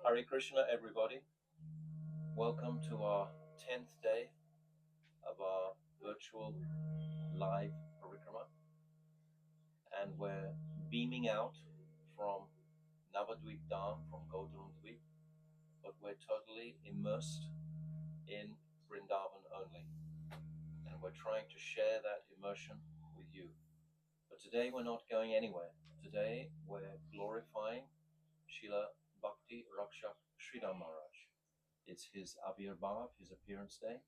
Hare Krishna, everybody. Welcome to our 10th day of our virtual live Parikrama. And we're beaming out from Navadvip Dham, from Gautama Dvip, but we're totally immersed in Vrindavan only. And we're trying to share that immersion with you. But today we're not going anywhere. Today we're glorifying Srila Bhakti Raksaka Sridhar Maharaj. It's his Avirbhav, his appearance day,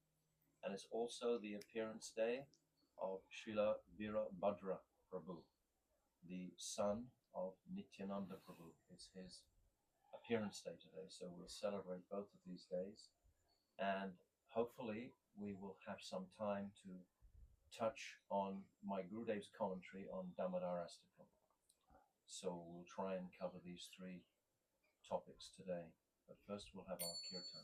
and it's also the appearance day of Srila Virabhadra Prabhu, the son of Nityananda Prabhu. It's his appearance day today, so we'll celebrate both of these days, and hopefully we will have some time to touch on my Gurudev's commentary on Damodarastakam. So we'll try and cover these three topics today, but first we'll have our kirtan.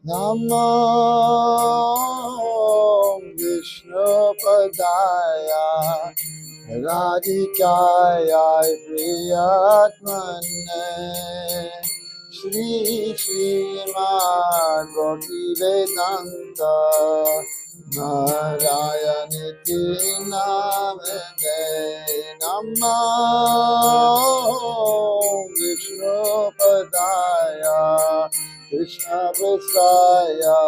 Namo Vishnu Padaya Radhikaya Priyatmane Shri Sriman Bhakti Vedanta Narayana Namane Namo Vishnu Padaya Krishna Prasaya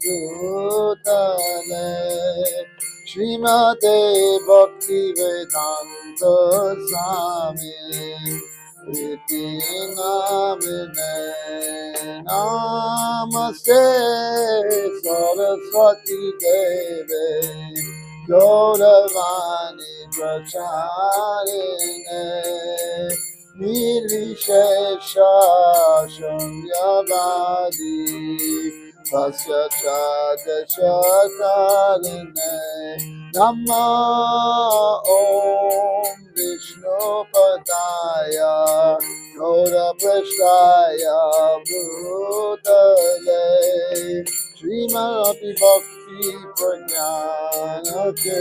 Bhutale Srimate Bhakti Vedanta Swami Iti Namine Namaste Saraswati Deve Gauravani Pracharine Nirvishesha Shunyavadi Tasya Chadashakarine Namma Om Vishnu Padaya Gaura Prasthaya Bhutale Srimati Bhakti Prajnanate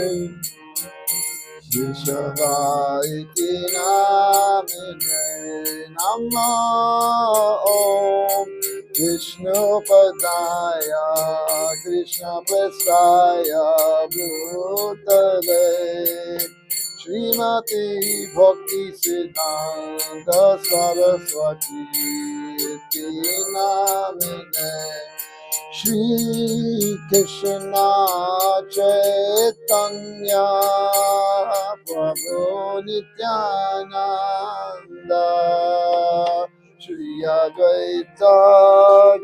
Vishavaiti Namine Namma Om Vishnu Padaya Krishna Prasthaya Bhutale Srimati Bhakti Siddhanta Saraswati Iti Namine Shri Krishna Chaitanya Prabhu Nityananda Shri Advaita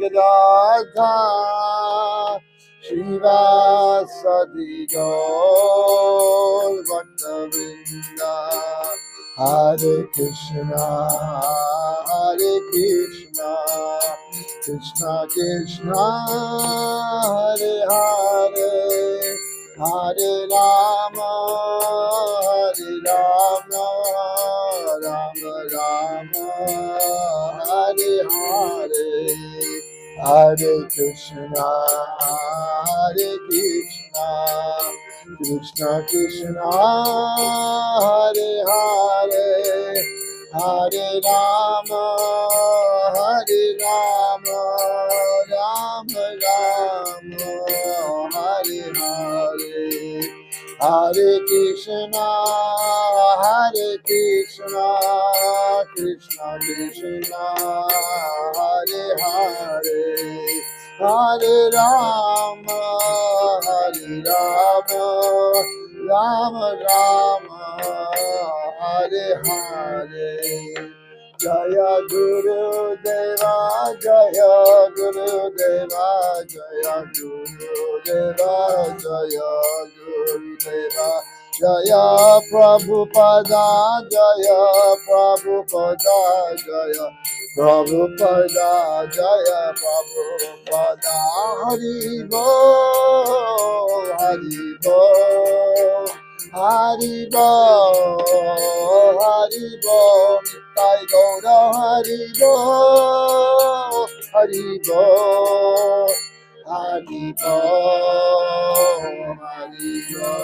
Gadadhar Srivasadi Gaur Bhaktavrinda Hare Krishna Krishna Krishna Hare Hare Hare Rama Rama Rama Hare Hare Hare Krishna Krishna Krishna Hare Hare Hare Rama Rama Rama Hare Hare Hare Krishna Krishna Krishna Hare Hare Hare Rama Rama Rama Hare Hare Jaya Guru Deva Jaya Guru Deva Jaya Guru Deva Jaya Guru Deva Jaya Prabhupada Jaya Prabhupada Jaya Prabhupada Jaya Prabhupada Hari Bol Hari Bol Hari Bol Hari Bol Nitai Gaura Hari Bol Haribo, Haribo, Haribo.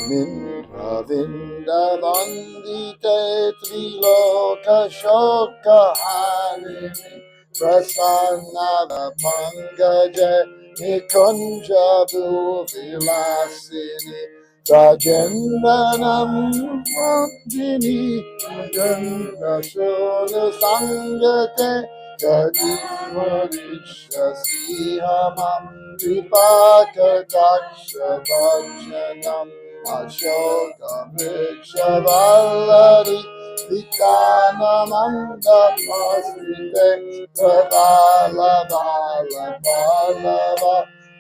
Mindravinda Vandite Triloka Shoka Harini Prasanna Pangaja Nikunja Vilasini Rajendranam Vandini Ganga Shona Sangate Kadishwarisha Sihamam Vipaka Daksha Vajanam Ashoka Vrikshavalari Vitana Manda Pasite Pravala Vala Palava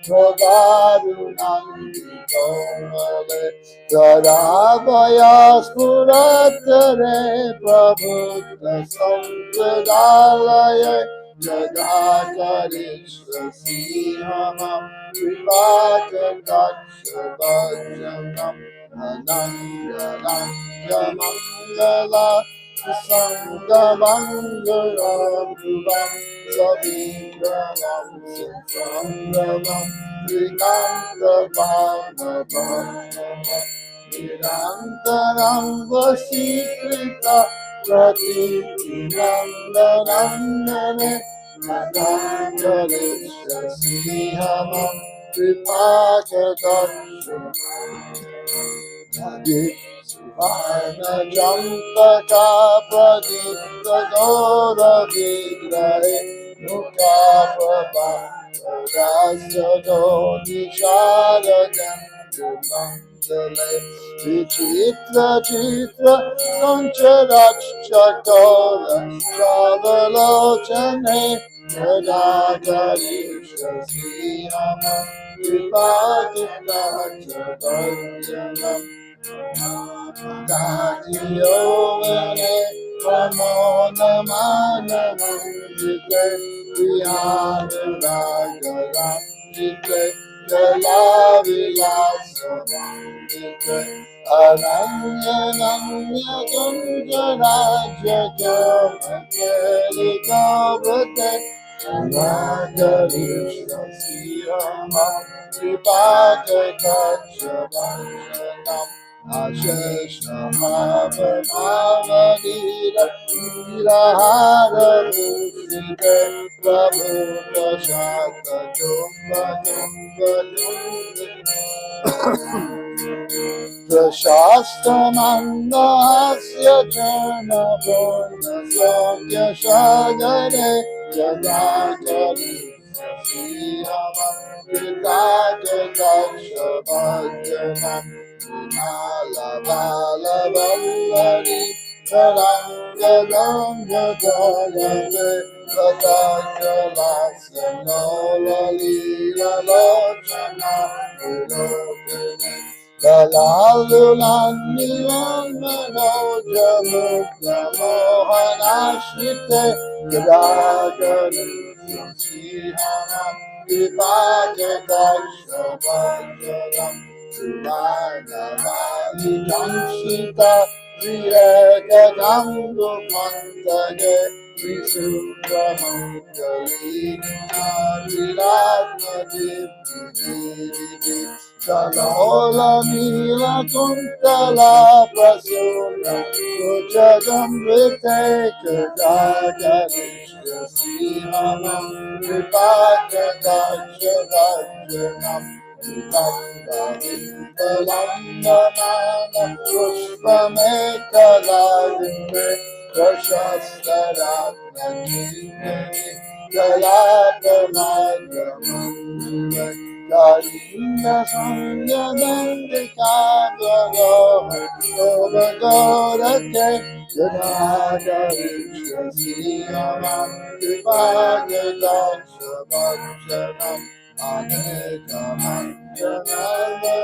Pravarunandi Tomale Taravaya Spuratare Prabhuta Sampradalaya Jadakarishra Sihamam Vipaka Daksha Vajanam Ananga Nanga Mangala Sangha Mangala Dhruvam Savindranam Sanghavam Srikanta Bhagavam Nirantaram Vasikrita Pratinandanandane Nadangarisha Sihamam Vipaka Suvarna Jampaka Pradipta Gora Vigrahe Mukha Prabha Rasado Nishara Gandhumandale Vichitra Chitra Sancharach Chakora Chavalochane Radhakarisha Srihama Vipakita Chavarjanam Dajiyovane Pramona Manamandite Priyanuragaramjite Jalavilasavandite Ananya Nanya Kunjaraja Kamakelikavate Nagarisha Siyama Vipaka Kachavanjanam Ashesha Mahavadira Nirahara Musite Prabhu Prashata Jumba Jumba Jumba Prashastamandasya Chana Purna Sokya Shagare Jagakari Srihama Vitaka Daksha Bhajanam Vinala Vala Vallari Karanga Ganga Jalave Kataka Lasya Nola Lila Lochana Vilokane Dalalulani Manoja Mukta Mohanashrite Gadagari Srihana Vipaka Daksha Bhajanam Suvana Vali Kanshita Viveka Gangu Mantage Visubhamangalina Viratna Divya Kalola Mila Kuntala Prasuna Ujagam Vite Kadagarishya Sihama Vipaka Daksha Vajanam Vitanga Vindalambanana Pushpamekalavime Prashastaratna Nindani Kalapamagamanime Karina Sanyadandika Vyagaha Obagorake Jadagarisha Siyamam Vipaka Daksha Vajanam Aneka Manjanama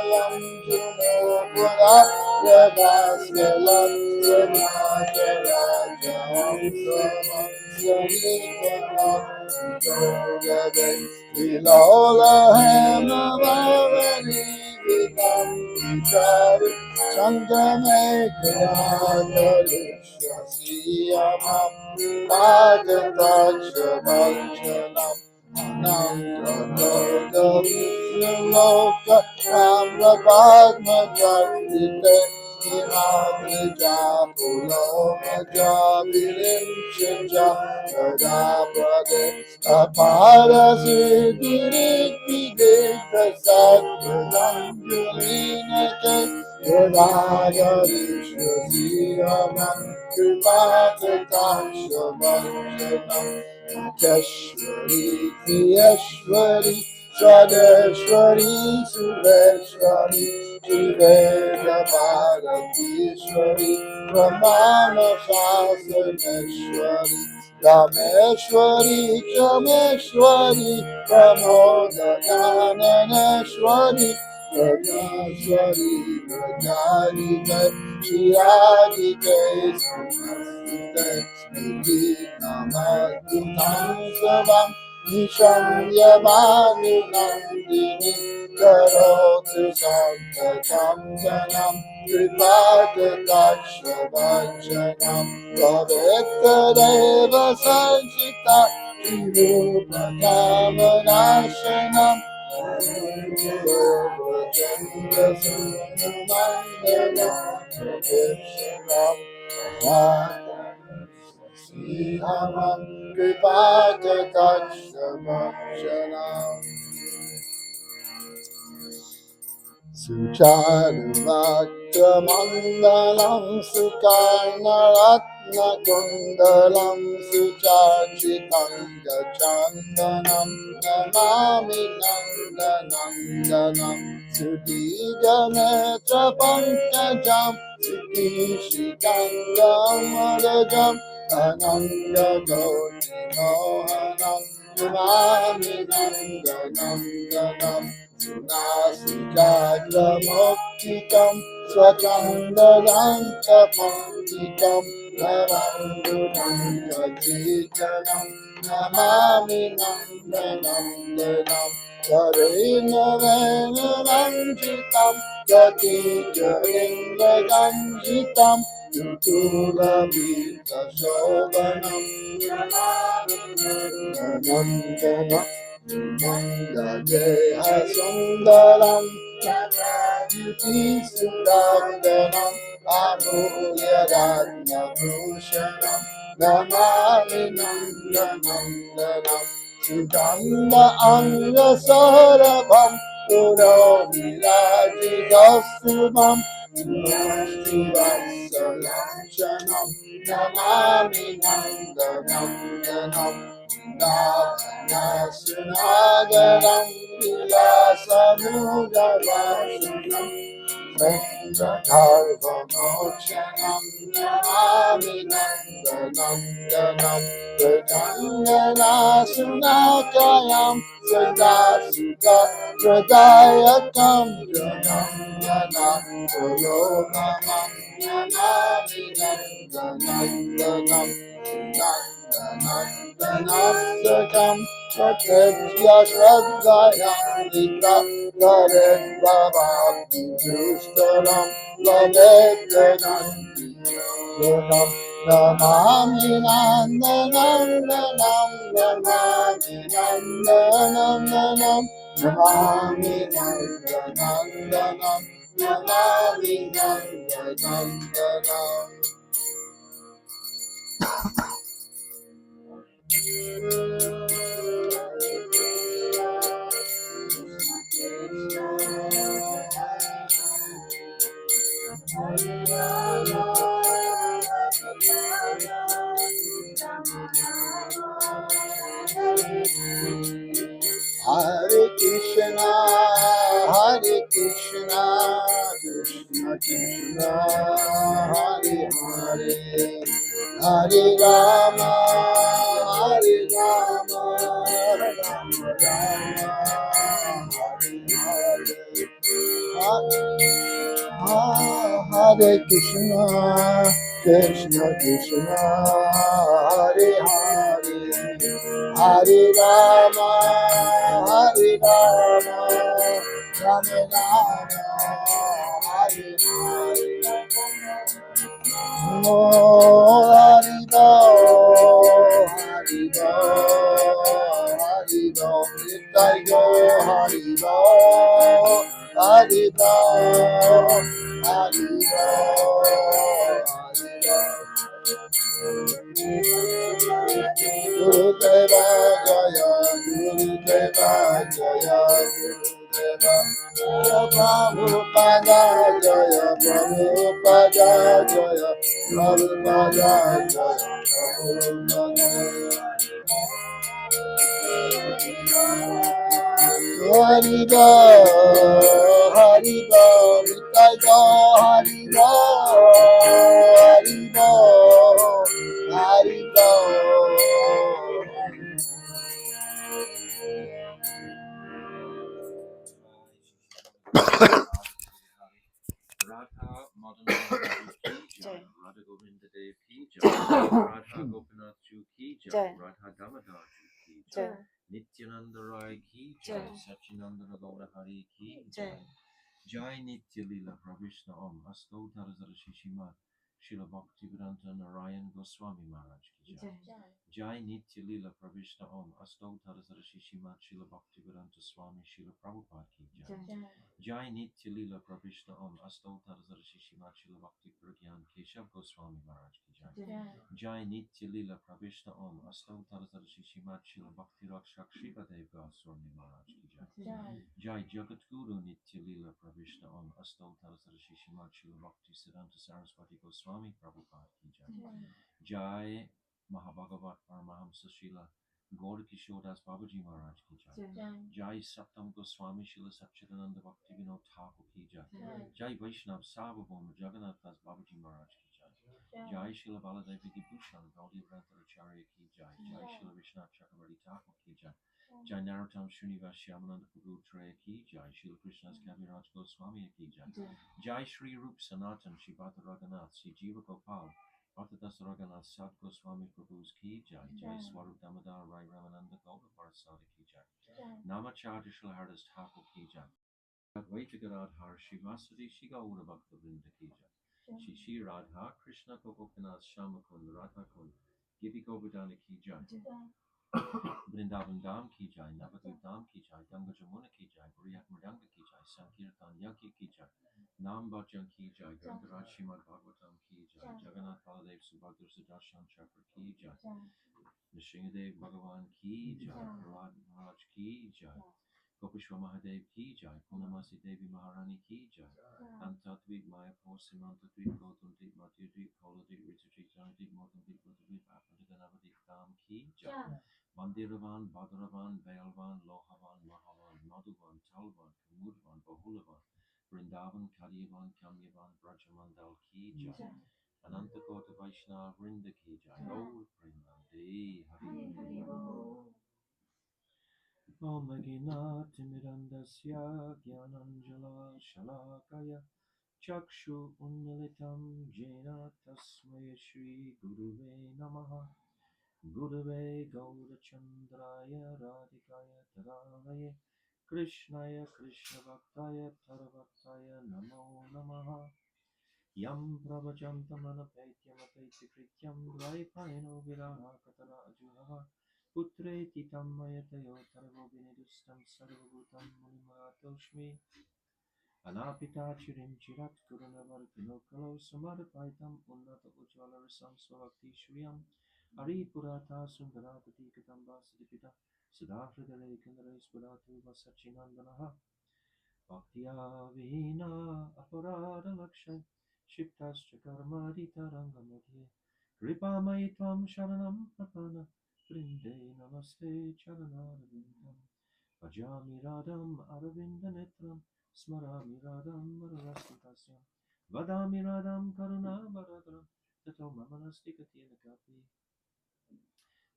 Hare Krishna, Krishna Krishna, Hare Hare, Hare Rama, Hare Rama, Rama Rama, Hare Hare. Oh, Haribo, Haribo, Haribo, Nitai go, Haribo, Haribo, Haribo, Haribo. Gurudeva Jaya, Gurudeva Jaya, Gurudeva. Prabhupada Jaya, Prabhupada Jaya, Prabhupada Jaya, Prabhupada. Haribo, Haribo, Haribo, Haribo, Haribo, Haribo. Radha Madan Ki Jai, Radha Govinda Dev Ki Jai, Radha Gopinath Ju Ki Jai, Radha Damodar Ju Ki Jai, Nityananda Rai Ki Jai, Sachinandana Gaura Hari Ki Jai, Jai Nitya Lila Pravishna Om Astotar Shishima Srila Bhakti Vedanta Narayan Goswami Maharaj Ki Jai, Jai Nitya Lila Pravishna Om Astotar Shishima Srila Bhakti Vedanta Swami Srila Prabhupada Ki Jai, Jai Nitya Lila Prabhishna Om Astotar Shishima Srila Bhakti Pragyan Keshav Goswami Maharaj Ki Jai, Jai Nitya Lila Prabhishna Om Astotar Shishima Srila Bhakti Rakshak Shivadev Goswami Maharaj Ki Jai, Jai Jagat Guru Nitya Lila Prabhishna Om Astotar Shishima Srila Bhakti Siddhanta Saraswati Goswami Prabhupada Ki Jai, Jai Mahabhagavat Paramahamsa Srila Gaur Kishodas Babaji Maharaj Ki Jai, Jai Saptam Goswami Srila Satchidananda Bhakti Vinod Thakur Ki Jai, Jai Vaishnav Sarvabhauma Jagannath Das Babaji Maharaj Ki Jai, Jai Srila Baladevi Vibhushan Gaudiya Acharya Ki Jai, Jai Srila Vishnath Chakravarti Thakur Ki Jai, Jai Narottam Srinivas Shyamananda Prabhu Treya Ki Jai, Srila Krishna's Kaviraj Goswami Ki Jai, Jai Shri Rup Sanatan Shivata Raghunath Sri Jiva Gopal Bhaktadas Raghunath Sad Goswami Prabhu's Ki Jai, Jai Swarup Damodar Rai Ramananda Gaura Parasada Ki Jai, Namacharya Shri Hardast Thakur Ki Jai, Advaita Gadadhar Shivasati Shri Gaura Bhakta Vrinda Ki Jai, Shri Radha Krishna Gopinath Shamakund Radha Kund Givi Govardhana Ki Jai, Vrindavan Dham Ki Jai, Navadvip Dham Ki Jai, Ganga Jamuna Ki Jai, Guriyat Mridanga Ki Jai, Sankirtan Yaki Ki Jai, Nam Bhajan Ki Jai, Grantaraj Srimad Bhagavatam Ki Jai, Jagannath Baladev Subhadra Sudarshan Chakra Ki Jai, Nrsingadev Bhagavan Ki Jai, Prahlad Maharaj Ki Jai, Gopishwa Mahadev Ki Jai, Punamasi Devi Maharani Ki Jai, Antatvip Mayapur Simantatvip Gautamdip Madhyadvip Koladvip Ritadvip Janadvip Motandvip Ritadvip Apadaganavadip Dham Ki Jai, Mandiravan, Badaravan, Bailvan, Lohavan, Mahavan, Madhuvan, Talvan, Kamudvan, Bahulavan, Vrindavan, Kaliyavan, Kamyavan, Vraja-mandala Ki Jai, Anantakota Vaishnava Vrinda Ki Jai, Gaur Premanande Hari. Om Ginati Mirandasya Gyananjala Shalakaya Chakshu Unmilitam Jena Tasmaya Shri Guruve Namaha Gurave Gaurachandraya Radhikaya Taravaye Krishnaya Krishna Bhaktaya Taravaktaya Namo Namaha Yam Pravachantamanapaityamataitti Krityam Dvaipayano Viraha Katara Ajuhava Putreti Tammayatayo Tarvo Vinidustam Sarvabhutam Munimaratoshmi Anapita Chirim Chirat Kurunavaratino Kalo Samarapaitam Unnata Ujvala Rasam Swakti Shriyam Hari Purata Sundarapati Katamba Siddhipita Siddhafridare Kandare Spuratu Vasachinandanaha Bhaktya Vihina Aparada Lakshay Shiptascha Karmarita Rangamadhye Kripa Maitvam Sharanam Prapana Vrinde Namaste Charanarvindam Bhajami Radham Aravinda Netram Smarami Radham Maravastasyam Vadami Radham Karuna Baradram Tato Mamanastikatena Kapi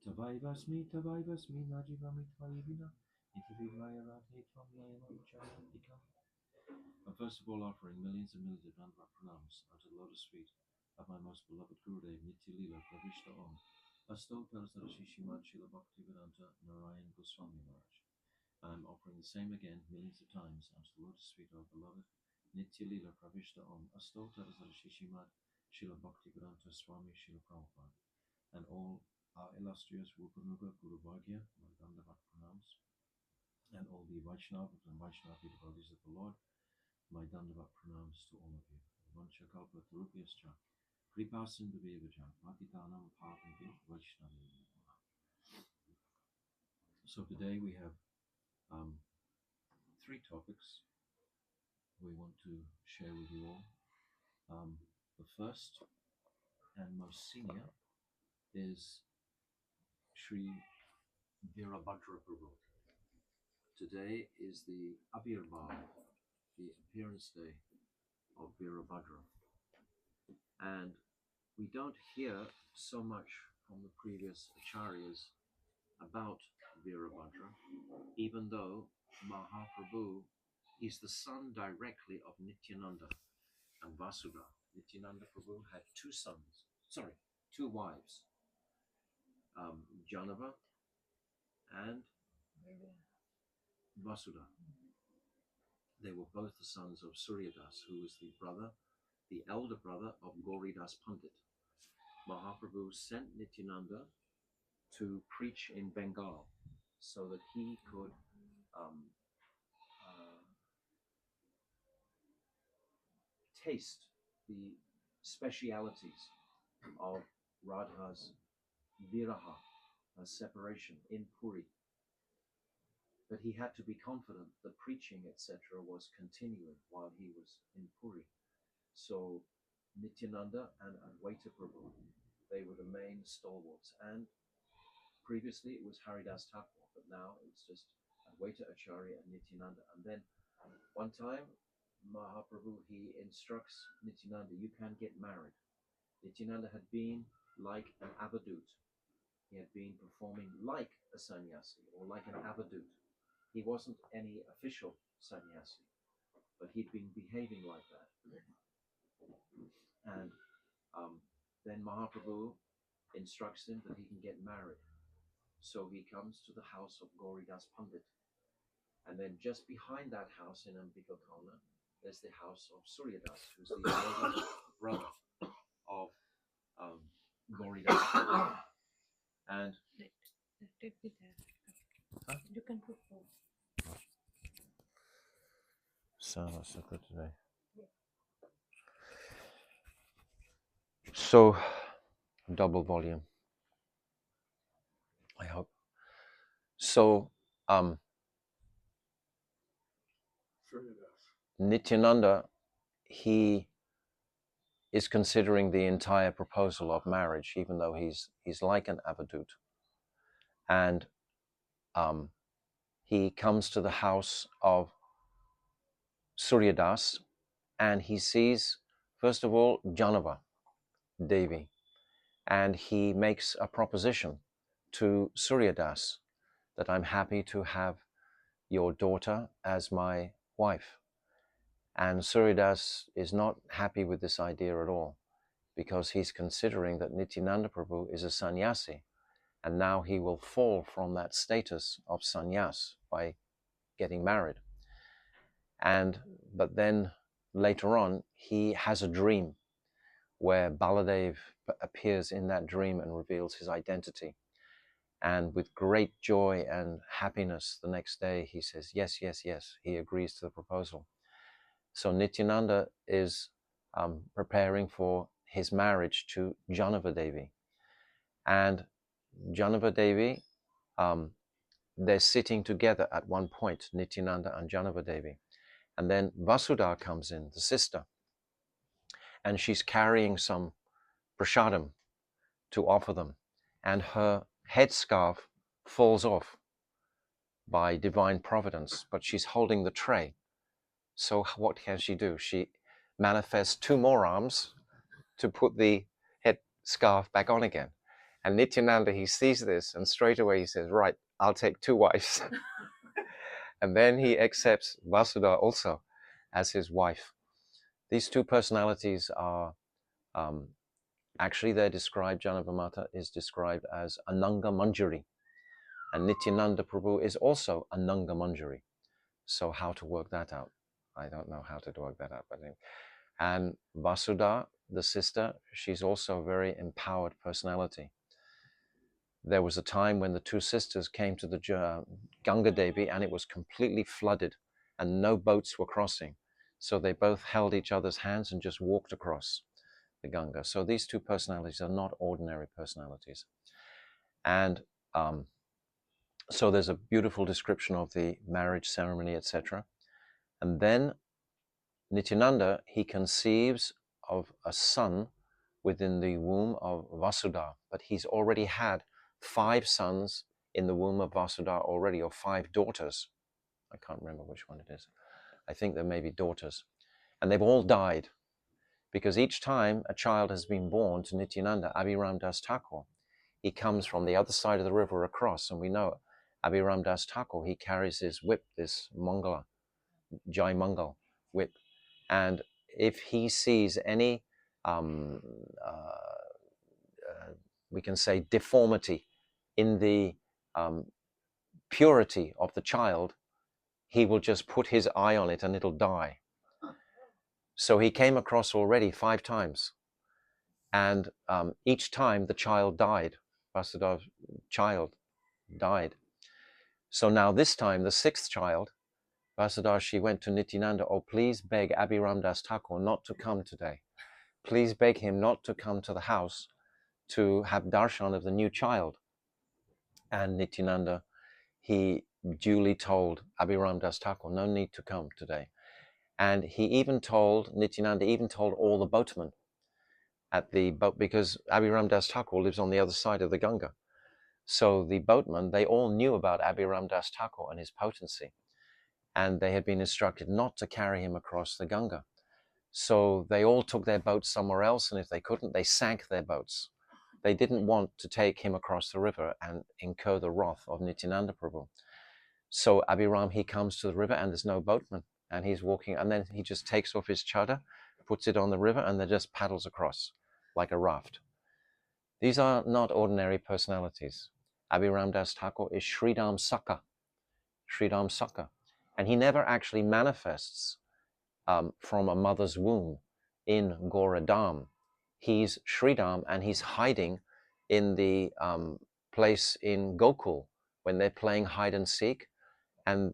Tavai Vasmi Najivami Tvaivina Iti Vimaya Radhe Tvam Nayamam Charantikam first of all, offering millions and millions of Dandava pranams unto the lotus feet of my most beloved Gurudev, Nitya Lila Pravishta Om, Astotar Sarashi Shrimad Srila Bhakti Vedanta Narayan Goswami Maharaj. I'm offering the same again millions of times unto the lotus feet of beloved Nitya Lila Pravishta Om, Astotar Sarashi Shrimad Srila Bhakti Vedanta Swami Srila Prabhupada, and all our illustrious Rupanuga Guru Bhagya, my Dandavat pranams, and all the Vaishnavas and Vaishnavi devotees of the Lord, my Dandavat pranams to all of you. Vanchakalpa Tarupyascha, Kripa Sindhu Devaja, Patitanam Pavanabhi Vaishnavi. So today we have three topics we want to share with you all. The first and most senior is Sri Virabhadra Prabhu. Today is the Abhirbhav, the appearance day of Virabhadra. And we don't hear so much from the previous acharyas about Virabhadra, even though Mahaprabhu, he's the son directly of Nityananda and Vasudha. Nityananda Prabhu had two wives, Janava and Vasudha. They were both the sons of Suryadas, who was the elder brother of Gauridas Pandit. Mahaprabhu sent Nityananda to preach in Bengal so that he could taste the specialities of Radha's viraha, her separation in Puri. But he had to be confident that preaching, etc., was continuing while he was in Puri. So Nityananda and Advaita Prabhu, they were the main stalwarts. And previously it was Haridas Thakur, but now it's just Advaita Acharya and Nityananda. And then one time, Mahaprabhu, he instructs Nityananda, you can get married. Nityananda had been like an avadut. He had been performing like a sannyasi or like an avadut. He wasn't any official sannyasi, but he'd been behaving like that. And then Mahaprabhu instructs him that he can get married. So he comes to the house of Gauridas Pandit. And then just behind that house in Ambika Kona, there's the house of Suryadas, who's the elder brother of Gauridas Pandit. And let it be there. Huh? You can put both. Sound not so good today. So, double volume, I hope. So, Nityananda, he is considering the entire proposal of marriage, even though he's like an avadut. And he comes to the house of Suryadas, and he sees, first of all, Janava Devi, and he makes a proposition to Suryadas that I'm happy to have your daughter as my wife. And Suryadas is not happy with this idea at all, because he's considering that Nityananda Prabhu is a sannyasi, and now he will fall from that status of sannyas by getting married. But then later on, he has a dream where Baladev appears in that dream and reveals his identity. And with great joy and happiness, the next day he says, yes, yes, yes. He agrees to the proposal. So Nityananda is preparing for his marriage to Janava Devi. And Janava Devi, they're sitting together at one point, Nityananda and Janava Devi. And then Vasudha comes in, the sister, and she's carrying some prasadam to offer them. And her headscarf falls off by divine providence, but she's holding the tray. So what can she do? She manifests two more arms to put the headscarf back on again. And Nityananda, he sees this, and straight away he says, right, I'll take two wives. And then he accepts Vasudha also. as his wife. These two personalities are, actually they're described, Janavamata is described as Ananga Manjari, and Nityananda Prabhu is also Ananga Manjari. So how to work that out? I don't know how to work that out. But anyway. And Vasudha, the sister, she's also a very empowered personality. There was a time when the two sisters came to the Ganga Devi and it was completely flooded and no boats were crossing. So they both held each other's hands and just walked across the Ganga. So these two personalities are not ordinary personalities. And so there's a beautiful description of the marriage ceremony, etc. And then Nityananda, he conceives of a son within the womb of Vasudha, but he's already had 5 sons in the womb of Vasudha already, or 5 daughters. I can't remember which one it is. I think there may be daughters. And they've all died, because each time a child has been born to Nityananda, Abhiram Das Thakur, he comes from the other side of the river across, and we know Abhiram Das Thakur, he carries his whip, this Mangala, Jai Mangal whip. And if he sees any, we can say, deformity in the purity of the child, he will just put his eye on it and it'll die. So he came across already 5 times. And each time the child died. Vasudha's child died. So now this time, the 6th child, Vasudha, she went to Nityananda, oh, please beg Abhiram Das Thakur not to come today. Please beg him not to come to the house to have darshan of the new child. And Nityananda, he duly told Abhiram Das Thakur, no need to come today. And he even told, Nityananda even told all the boatmen at the boat, because Abhiram Das Thakur lives on the other side of the Ganga. So the boatmen, they all knew about Abhiram Das Thakur and his potency. And they had been instructed not to carry him across the Ganga. So they all took their boats somewhere else, and if they couldn't, they sank their boats. They didn't want to take him across the river and incur the wrath of Nityananda Prabhu. So Abhiram, he comes to the river and there's no boatman, and he's walking, and then he just takes off his chadar, puts it on the river, and then just paddles across like a raft. These are not ordinary personalities. Abhiram Das Thakur is Sridham Saka, Sridham Saka. And he never actually manifests from a mother's womb in Goradam. He's Sridham, and he's hiding in the place in Gokul when they're playing hide and seek. And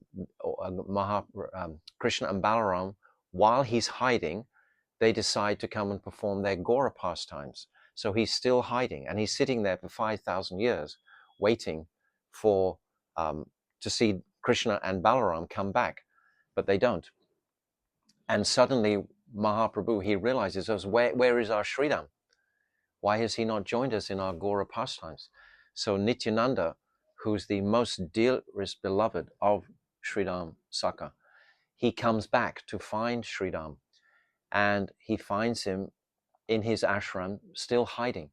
Krishna and Balaram, while he's hiding, they decide to come and perform their Gora pastimes. So he's still hiding, and he's sitting there for 5,000 years, waiting for to see Krishna and Balaram come back, but they don't. And suddenly Mahaprabhu, he realizes, where is our Sridham? Why has he not joined us in our Gora pastimes? So Nityananda, who's the most dearest beloved of Sridham Saka, he comes back to find Sridham, and he finds him in his ashram still hiding.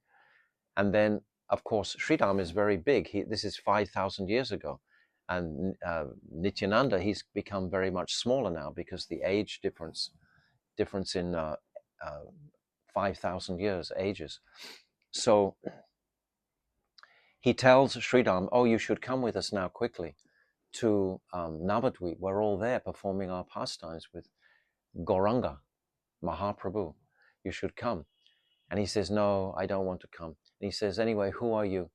And then, of course, Sridham is very big. This is 5,000 years ago. And Nityananda, he's become very much smaller now because the age difference in 5,000 years, ages. So he tells Sridham, oh, you should come with us now quickly to Navadvip. We're all there performing our pastimes with Gauranga, Mahaprabhu. You should come. And he says, no, I don't want to come. And he says, anyway, who are you?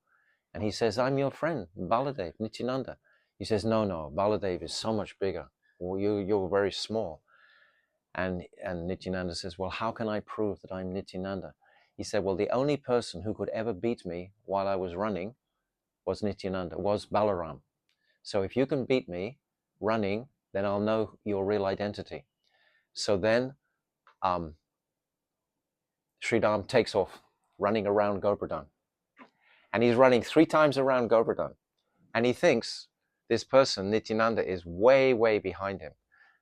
And he says, I'm your friend, Baladev, Nityananda. He says, no, Baladev is so much bigger. Well, you're very small. And Nityananda says, well, how can I prove that I'm Nityananda? He said, well, the only person who could ever beat me while I was running was Nityananda, was Balaram. So if you can beat me running, then I'll know your real identity. So then Sridham takes off running around Govardhan. And he's running 3 times around Govardhan. And he thinks this person, Nityananda, is way, way behind him.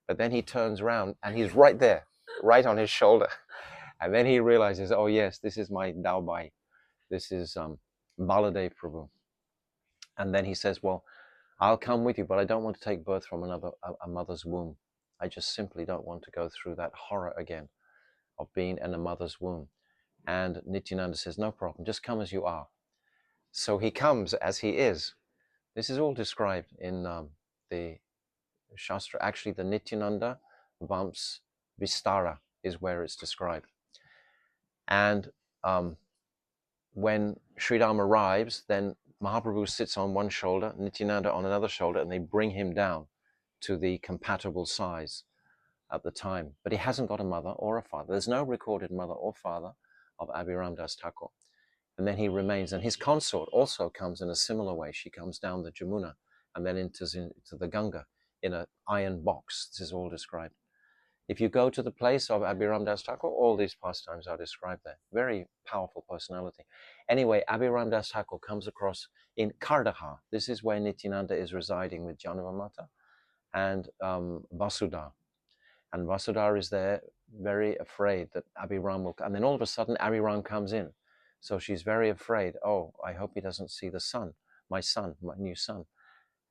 But then he turns around and he's right there, right on his shoulder. And then he realizes, oh yes, this is my Daubai. This is Baladev Prabhu. And then he says, well, I'll come with you, but I don't want to take birth from a mother's womb. I just simply don't want to go through that horror again of being in a mother's womb. And Nityananda says, no problem, just come as you are. So he comes as he is. This is all described in the Shastra. Actually, the Nityananda Vamsa Vistara is where it's described. And when Sridhar arrives, then Mahaprabhu sits on one shoulder, Nityananda on another shoulder, and they bring him down to the compatible size at the time. But he hasn't got a mother or a father. There's no recorded mother or father of Abhiramdas Thakur. And then he remains, and his consort also comes in a similar way. She comes down the Jamuna and then enters into the Ganga in an iron box. This is all described. If you go to the place of Abhiramdas Thakur, all these pastimes are described there. Very powerful personality. Anyway, Abhiramdas Thakur comes across in Kardaha. This is where Nityananda is residing with Janavamata and Vasudha. And Vasudha is there, very afraid that Abhiram will come. And then all of a sudden, Abhiram comes in. So she's very afraid. Oh, I hope he doesn't see the son, my new son.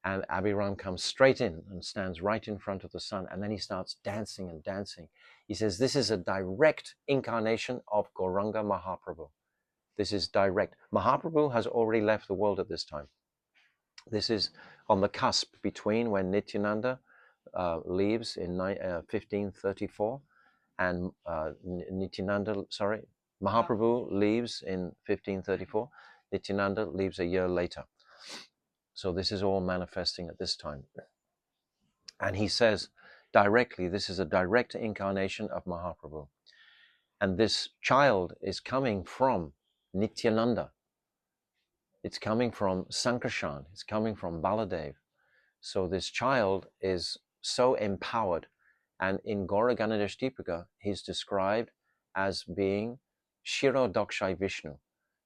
And Abhiram comes straight in and stands right in front of the sun. And then he starts dancing and dancing. He says, this is a direct incarnation of Gauranga Mahaprabhu. This is direct. Mahaprabhu has already left the world at this time. This is on the cusp between when Nityananda leaves in 1534 and Mahaprabhu leaves in 1534. Nityananda leaves a year later. So this is all manifesting at this time. And he says directly, this is a direct incarnation of Mahaprabhu. And this child is coming from Nityananda. It's coming from Sankarshan. It's coming from Baladev. So this child is so empowered. And in Gaura Ganadash Deepika, he's described as being Shiro Dakshai Vishnu,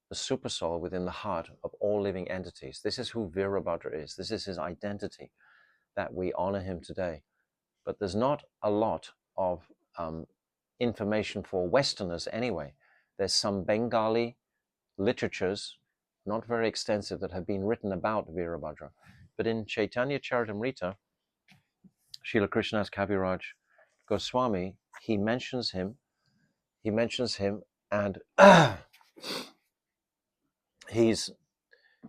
the super soul within the heart of all living entities. This is who Virabhadra is. This is his identity, that we honor him today. But there's not a lot of information for Westerners anyway. There's some Bengali literatures, not very extensive, that have been written about Virabhadra. But in Chaitanya Charitamrita, Srila Krishnadas Kaviraj Goswami, he mentions him, and he's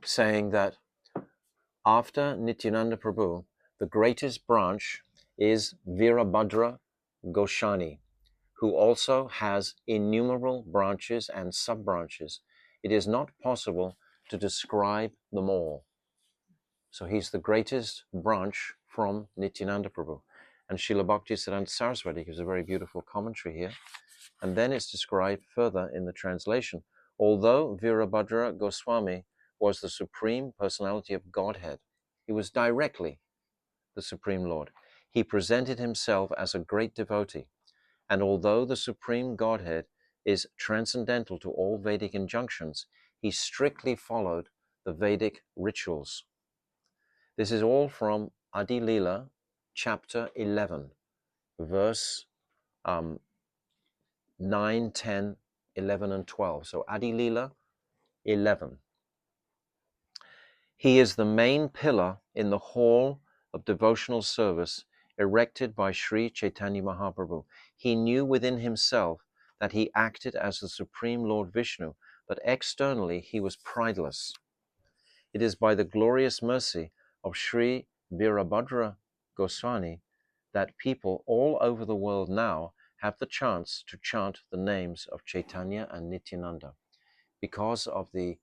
saying that after Nityananda Prabhu, the greatest branch is Virabhadra Goswami, who also has innumerable branches and sub-branches. It is not possible to describe them all. So he's the greatest branch from Nityananda Prabhu. And Srila Bhaktisiddhanta Saraswati gives a very beautiful commentary here. And then it's described further in the translation. Although Virabhadra Goswami was the Supreme Personality of Godhead, he was directly the Supreme Lord. He presented himself as a great devotee. And although the Supreme Godhead is transcendental to all Vedic injunctions, he strictly followed the Vedic rituals. This is all from Adi Leela, chapter 11, verse 9, 10, 11, and 12. So Adi Leela 11. He is the main pillar in the hall of devotional service erected by Sri Chaitanya Mahaprabhu. He knew within himself that he acted as the Supreme Lord Vishnu, but externally he was prideless. It is by the glorious mercy of Sri Virabhadra Goswami that people all over the world now have the chance to chant the names of Chaitanya and Nityananda because of the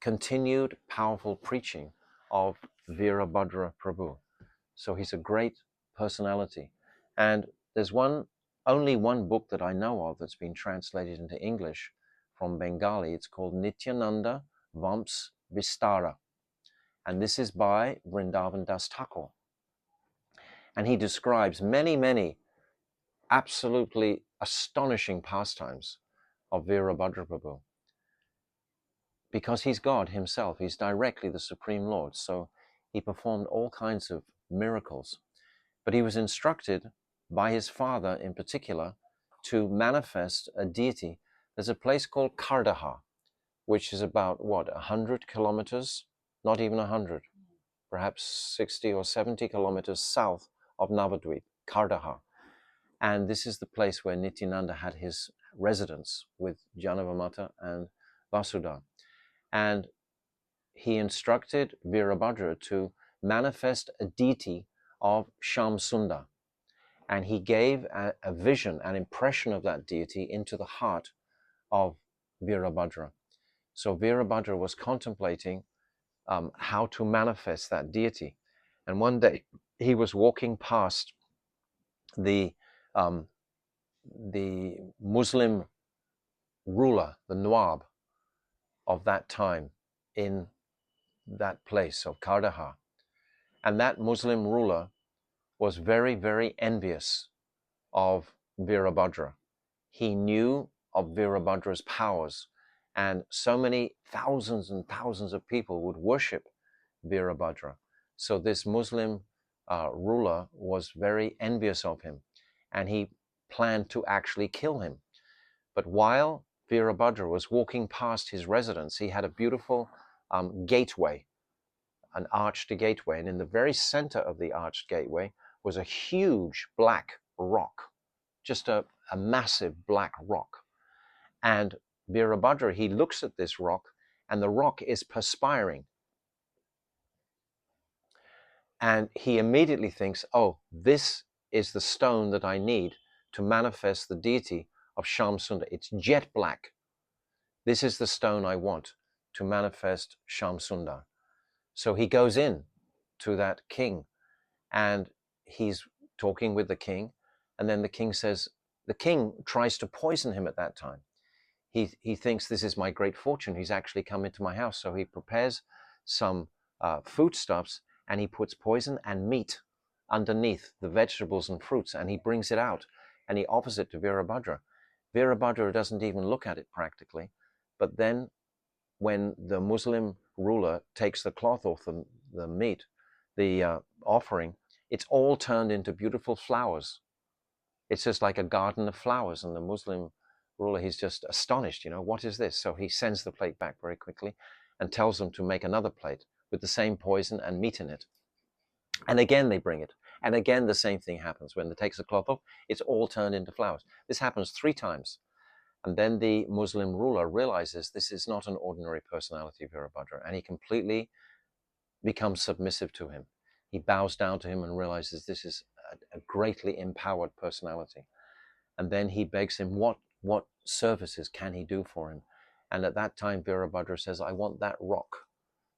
continued powerful preaching of Virabhadra Prabhu. So he's a great personality. And there's only one book that I know of that's been translated into English from Bengali. It's called Nityananda Vamsa Vistara. And this is by Vrindavan Das Thakur. And he describes many, many absolutely astonishing pastimes of Virabhadra Prabhu. Because he's God himself, he's directly the Supreme Lord. So he performed all kinds of miracles. But he was instructed by his father in particular to manifest a deity. There's a place called Kardaha, which is about, 100 kilometers? Not even 100, perhaps 60 or 70 kilometers south of Navadvip. Kardaha. And this is the place where Nityananda had his residence with Janavamata and Vasudha. And he instructed Virabhadra to manifest a deity of Shamsunda. And he gave a vision, an impression of that deity into the heart of Virabhadra. So Virabhadra was contemplating how to manifest that deity. And one day he was walking past the Muslim ruler, the Nawab of that time in that place of Kardaha. And that Muslim ruler was very, very envious of Virabhadra. He knew of Virabhadra's powers, and so many thousands and thousands of people would worship Virabhadra. So this Muslim ruler was very envious of him, and he planned to actually kill him. But while Virabhadra was walking past his residence, he had a beautiful gateway, an arched gateway, and in the very center of the arched gateway was a huge black rock, just a massive black rock. And Virabhadra, he looks at this rock, and the rock is perspiring. And he immediately thinks, oh, this is the stone that I need to manifest the deity of Shamsunda. It's jet black. This is the stone I want to manifest Shamsunda. So he goes in to that king, and he's talking with the king, and then the king tries to poison him at that time. He thinks, this is my great fortune. He's actually come into my house. So he prepares some foodstuffs, and he puts poison and meat underneath the vegetables and fruits, and he brings it out, and he offers it to Virabhadra. Virabhadra doesn't even look at it practically. But then when the Muslim ruler takes the cloth off the meat, the offering, it's all turned into beautiful flowers. It's just like a garden of flowers, and the Muslim ruler, he's just astonished, what is this? So he sends the plate back very quickly and tells them to make another plate with the same poison and meat in it. And again they bring it, and again the same thing happens. When they take the cloth off, it's all turned into flowers. This happens 3 times. And then the Muslim ruler realizes this is not an ordinary personality, Virabhadra, and he completely becomes submissive to him. He bows down to him and realizes this is a greatly empowered personality. And then he begs him, what services can he do for him? And at that time, Virabhadra says, I want that rock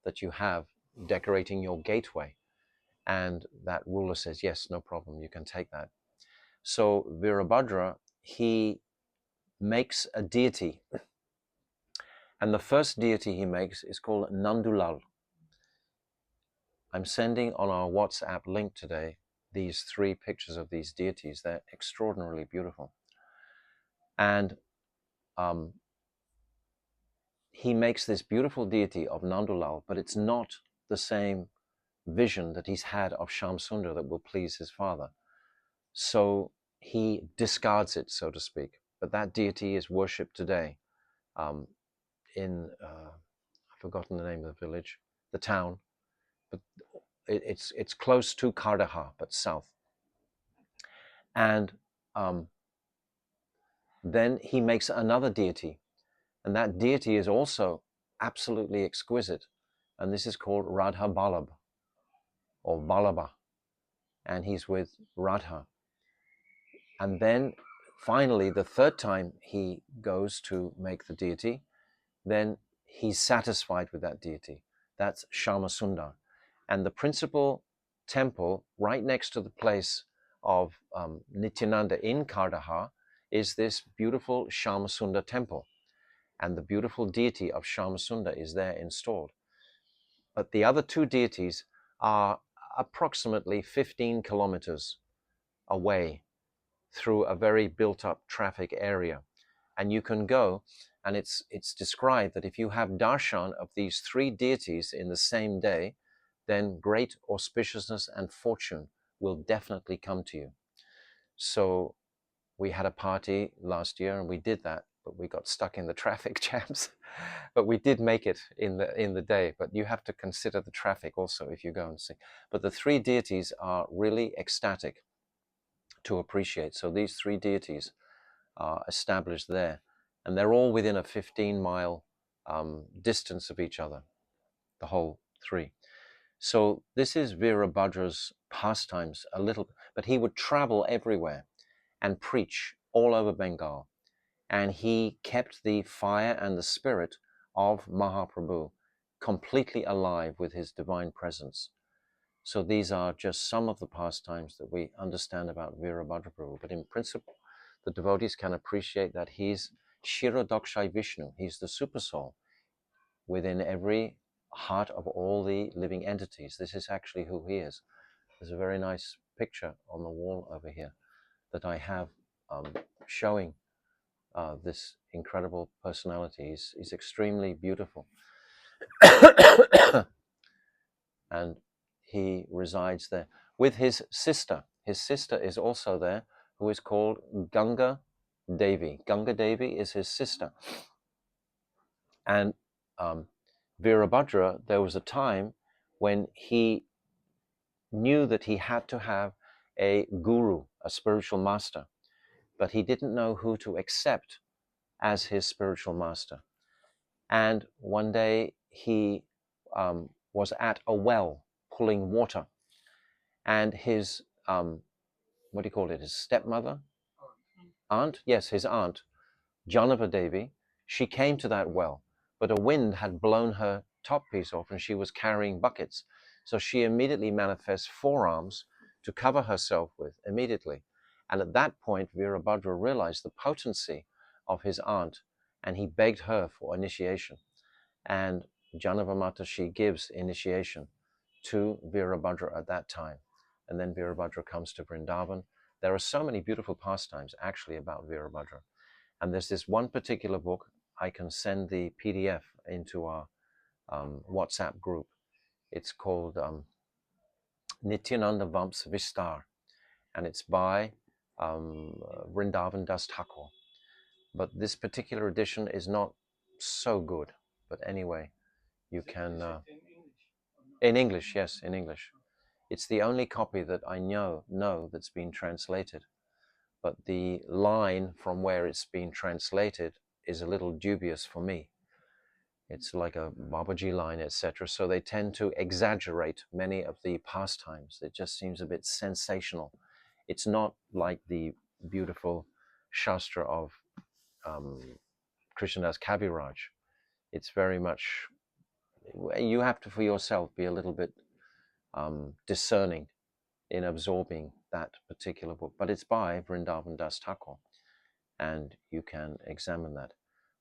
that you have decorating your gateway. And that ruler says, yes, no problem, you can take that. So Virabhadra, he makes a deity. And the first deity he makes is called Nandulal. I'm sending on our WhatsApp link today these 3 pictures of these deities. They're extraordinarily beautiful. And he makes this beautiful deity of Nandulal, but it's not the same vision that he's had of Shamsunda that will please his father. So he discards it, so to speak. But that deity is worshipped today in, I've forgotten the name of the village, the town, but it's close to Kardaha, but south. And then he makes another deity, and that deity is also absolutely exquisite, and this is called Radha Balab, or Balaba, and he's with Radha. And then finally, the 3rd time he goes to make the deity, then he's satisfied with that deity. That's Shamasunda. And the principal temple right next to the place of Nityananda in Kardaha is this beautiful Shamasunda temple. And the beautiful deity of Shamasunda is there installed. But the other 2 deities are approximately 15 kilometers away through a very built-up traffic area. And you can go, and it's described that if you have darshan of these 3 deities in the same day, then great auspiciousness and fortune will definitely come to you. So we had a party last year and we did that, but we got stuck in the traffic jams. But we did make it in the day. But you have to consider the traffic also if you go and see. But the 3 deities are really ecstatic. to appreciate. So these three deities are established there, and they're all within a 15-mile distance of each other, the whole three. So this is Virabhadra's pastimes a little, but he would travel everywhere and preach all over Bengal. And he kept the fire and the spirit of Mahaprabhu completely alive with his divine presence. So these are just some of the pastimes that we understand about Virabhadra Prabhu. But in principle, the devotees can appreciate that he's Shirodakshai Vishnu. He's the super soul within every heart of all the living entities. This is actually who he is. There's a very nice picture on the wall over here that I have showing this incredible personality. He's extremely beautiful. And he resides there with his sister. His sister is also there, who is called Ganga Devi. Ganga Devi is his sister. And Virabhadra, there was a time when he knew that he had to have a guru, a spiritual master, but he didn't know who to accept as his spiritual master. And one day he was at a well pulling water, and his what do you call it, his stepmother, aunt, yes, his aunt, Janava Devi, she came to that well, but a wind had blown her top piece off and she was carrying buckets. So she immediately manifests 4 arms to cover herself with immediately. And at that point, Virabhadra realized the potency of his aunt, and he begged her for initiation. And Janava Mata, she gives initiation to Virabhadra at that time. And then Virabhadra comes to Vrindavan. There are so many beautiful pastimes actually about Virabhadra. And there's this one particular book. I can send the PDF into our WhatsApp group. It's called Nityananda Vamsa Vistar, and it's by Vrindavan Das Thakur. But this particular edition is not so good. But anyway, you can... in English, yes, in English. It's the only copy that I know that's been translated. But the line from where it's been translated is a little dubious for me. It's like a Babaji line, etc. So they tend to exaggerate many of the pastimes. It just seems a bit sensational. It's not like the beautiful Shastra of Krishnadas Kaviraj. It's very much, you have to for yourself be a little bit discerning in absorbing that particular book. But it's by Vrindavan Das Thakur, and you can examine that.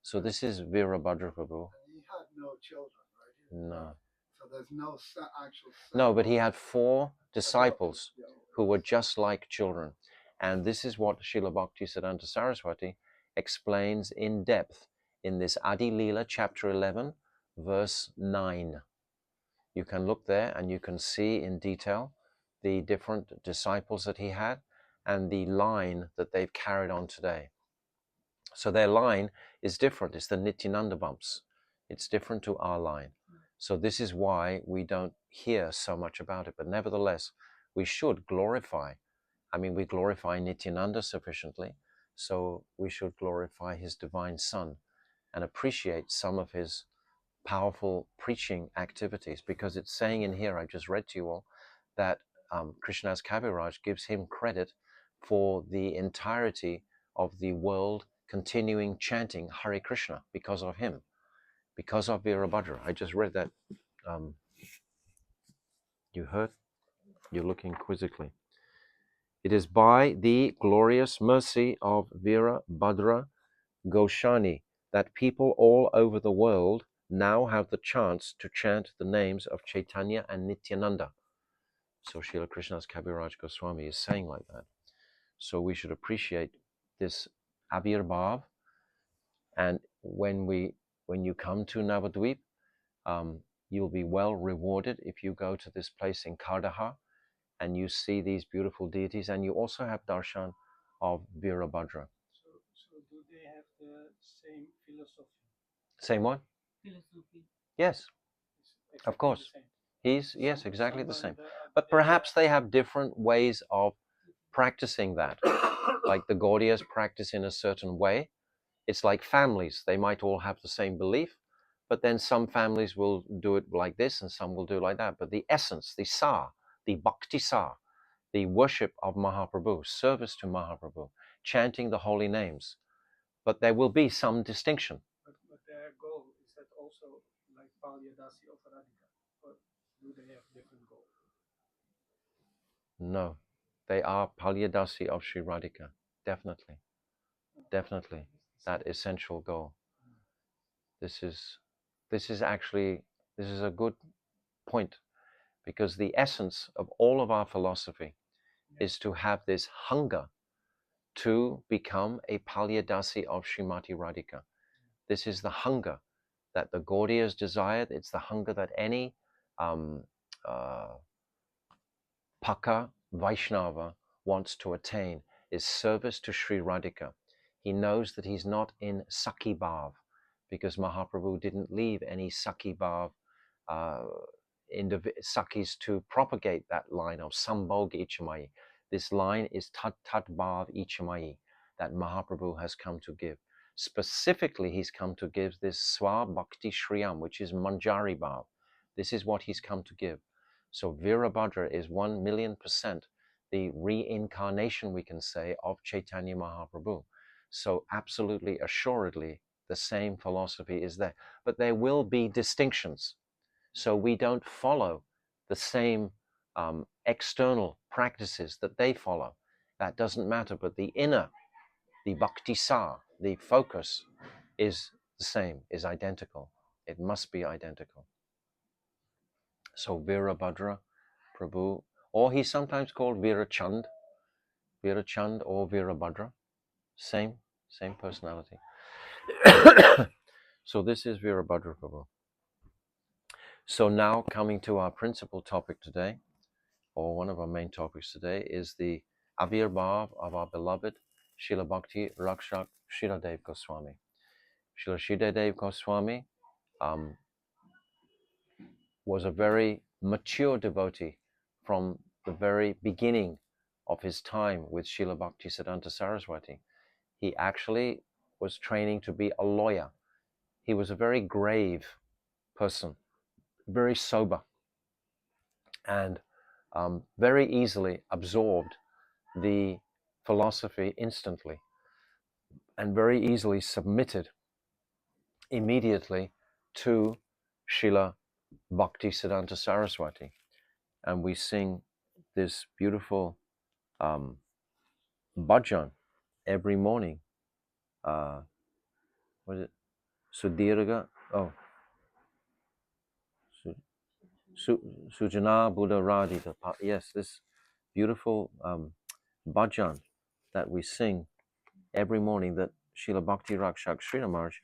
So this is Virabhadra Prabhu. He had no children, right? No. So there's no actual... No, but he had 4 disciples who were just like children. And this is what Srila Bhaktisiddhanta Saraswati explains in depth in this Adi Leela, chapter 11, verse 9. You can look there and you can see in detail the different disciples that he had and the line that they've carried on today. So their line is different. It's the Nityananda bumps. It's different to our line. So this is why we don't hear so much about it. But nevertheless, we should glorify. I mean, we glorify Nityananda sufficiently, so we should glorify his divine son and appreciate some of his powerful preaching activities, because it's saying in here, I just read to you all, that Krishnadas Kaviraj gives him credit for the entirety of the world continuing chanting Hare Krishna because of him, because of Virabhadra. I just read that. You heard? You're looking quizzically. It is by the glorious mercy of Virabhadra Goshani that people all over the world now have the chance to chant the names of Chaitanya and Nityananda. So Srila Krishnadas Kaviraj Goswami is saying like that. So we should appreciate this Avirbhav. And when you come to Navadvip, you'll be well rewarded if you go to this place in Kardahar and you see these beautiful deities, and you also have darshan of Virabhadra. So do they have the same philosophy? Same what? Philosophy. Yes, of course. He's, yes, exactly the same. But perhaps they have different ways of practicing that. Like the Gaudiyas practice in a certain way. It's like families. They might all have the same belief, but then some families will do it like this and some will do it like that. But the essence, the sa, the bhakti sa, the worship of Mahaprabhu, service to Mahaprabhu, chanting the holy names. But there will be some distinction. But their goal, is that also like Palyadasi of Radhika? Or do they have different goals? No, they are Palyadasi of Sri Radhika. Definitely. Definitely. That essential goal. This is a good point, because the essence of all of our philosophy is to have this hunger to become a Palyadasi of Srimati Radhika. This is the hunger that the Gaudiyas desired. It's the hunger that any Paka Vaishnava wants to attain, is service to Sri Radhika. He knows that he's not in Sakhi Bhav, because Mahaprabhu didn't leave any Sakhi Bhav Sakhis to propagate that line of Sambhog Ichamai. This line is Tat Tat Bhav Ichamai that Mahaprabhu has come to give. Specifically, he's come to give this Swa Bhakti Shriyam, which is Manjari Bhav. This is what he's come to give. So Virabhadra is 1,000,000% the reincarnation, we can say, of Chaitanya Mahaprabhu. So absolutely, assuredly, the same philosophy is there. But there will be distinctions. So we don't follow the same external practices that they follow. That doesn't matter. But the inner, the bhakti sa, the focus is the same, is identical. It must be identical. So Virabhadra Prabhu, or he's sometimes called Virachand or Virabhadra, same personality. So this is Virabhadra Prabhu. So now coming to our principal topic today, or one of our main topics today, is the Avirbhav of our beloved Srila Bhakti Rakshak Sridhar Goswami. Srila Sridhar Goswami was a very mature devotee from the very beginning of his time with Srila Bhaktisiddhanta Saraswati. He actually was training to be a lawyer. He was a very grave person, very sober, and very easily absorbed the philosophy instantly, and very easily submitted immediately to Srila Bhaktisiddhanta Saraswati. And we sing this beautiful bhajan every morning. What is it? Sudhirga? Oh. Sujana Buddha Radhika. Yes, this beautiful bhajan that we sing every morning that Srila Bhakti Rakshak Sridhar Maharaj,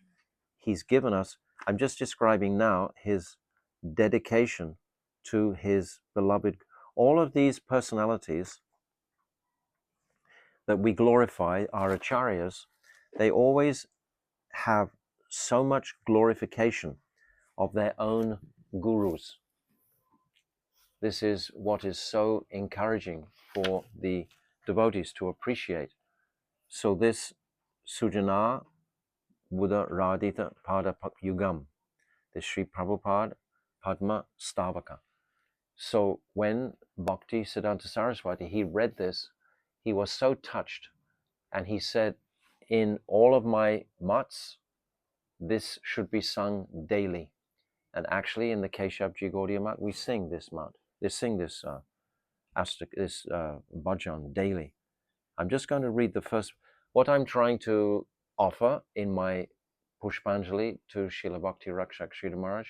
he's given us. I'm just describing now his dedication to his beloved. All of these personalities that we glorify, our acharyas, they always have so much glorification of their own gurus. This is what is so encouraging for the devotees to appreciate. So this Sujana Buddha Radhita Pada Yugam, the Sri Prabhupada Padma Stavaka. So when Bhakti Siddhanta Saraswati, he read this, he was so touched, and he said, in all of my mats, this should be sung daily. And actually in the Keshavji Gaudiya mat, we sing this mat. They sing this bhajan daily. I'm just going to read the first. What I'm trying to offer in my Pushpanjali to Srila Bhakti Rakshak Sridhar Maharaj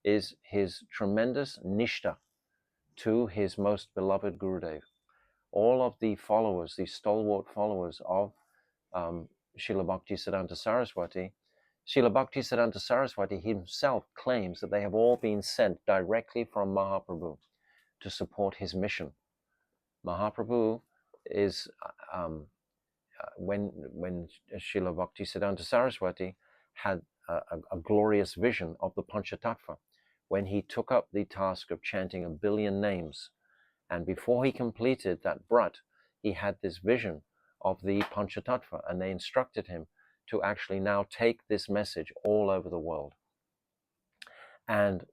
is his tremendous nishta to his most beloved Gurudev. All of the followers, the stalwart followers of Srila Bhakti Siddhanta Saraswati, Srila Bhakti Siddhanta Saraswati himself claims that they have all been sent directly from Mahaprabhu to support his mission. Mahaprabhu is, when Srila Bhakti Siddhanta Saraswati had a glorious vision of the Panchatattva, when he took up the task of chanting 1 billion names, and before he completed that brat, he had this vision of the Panchatattva, and they instructed him to actually now take this message all over the world. And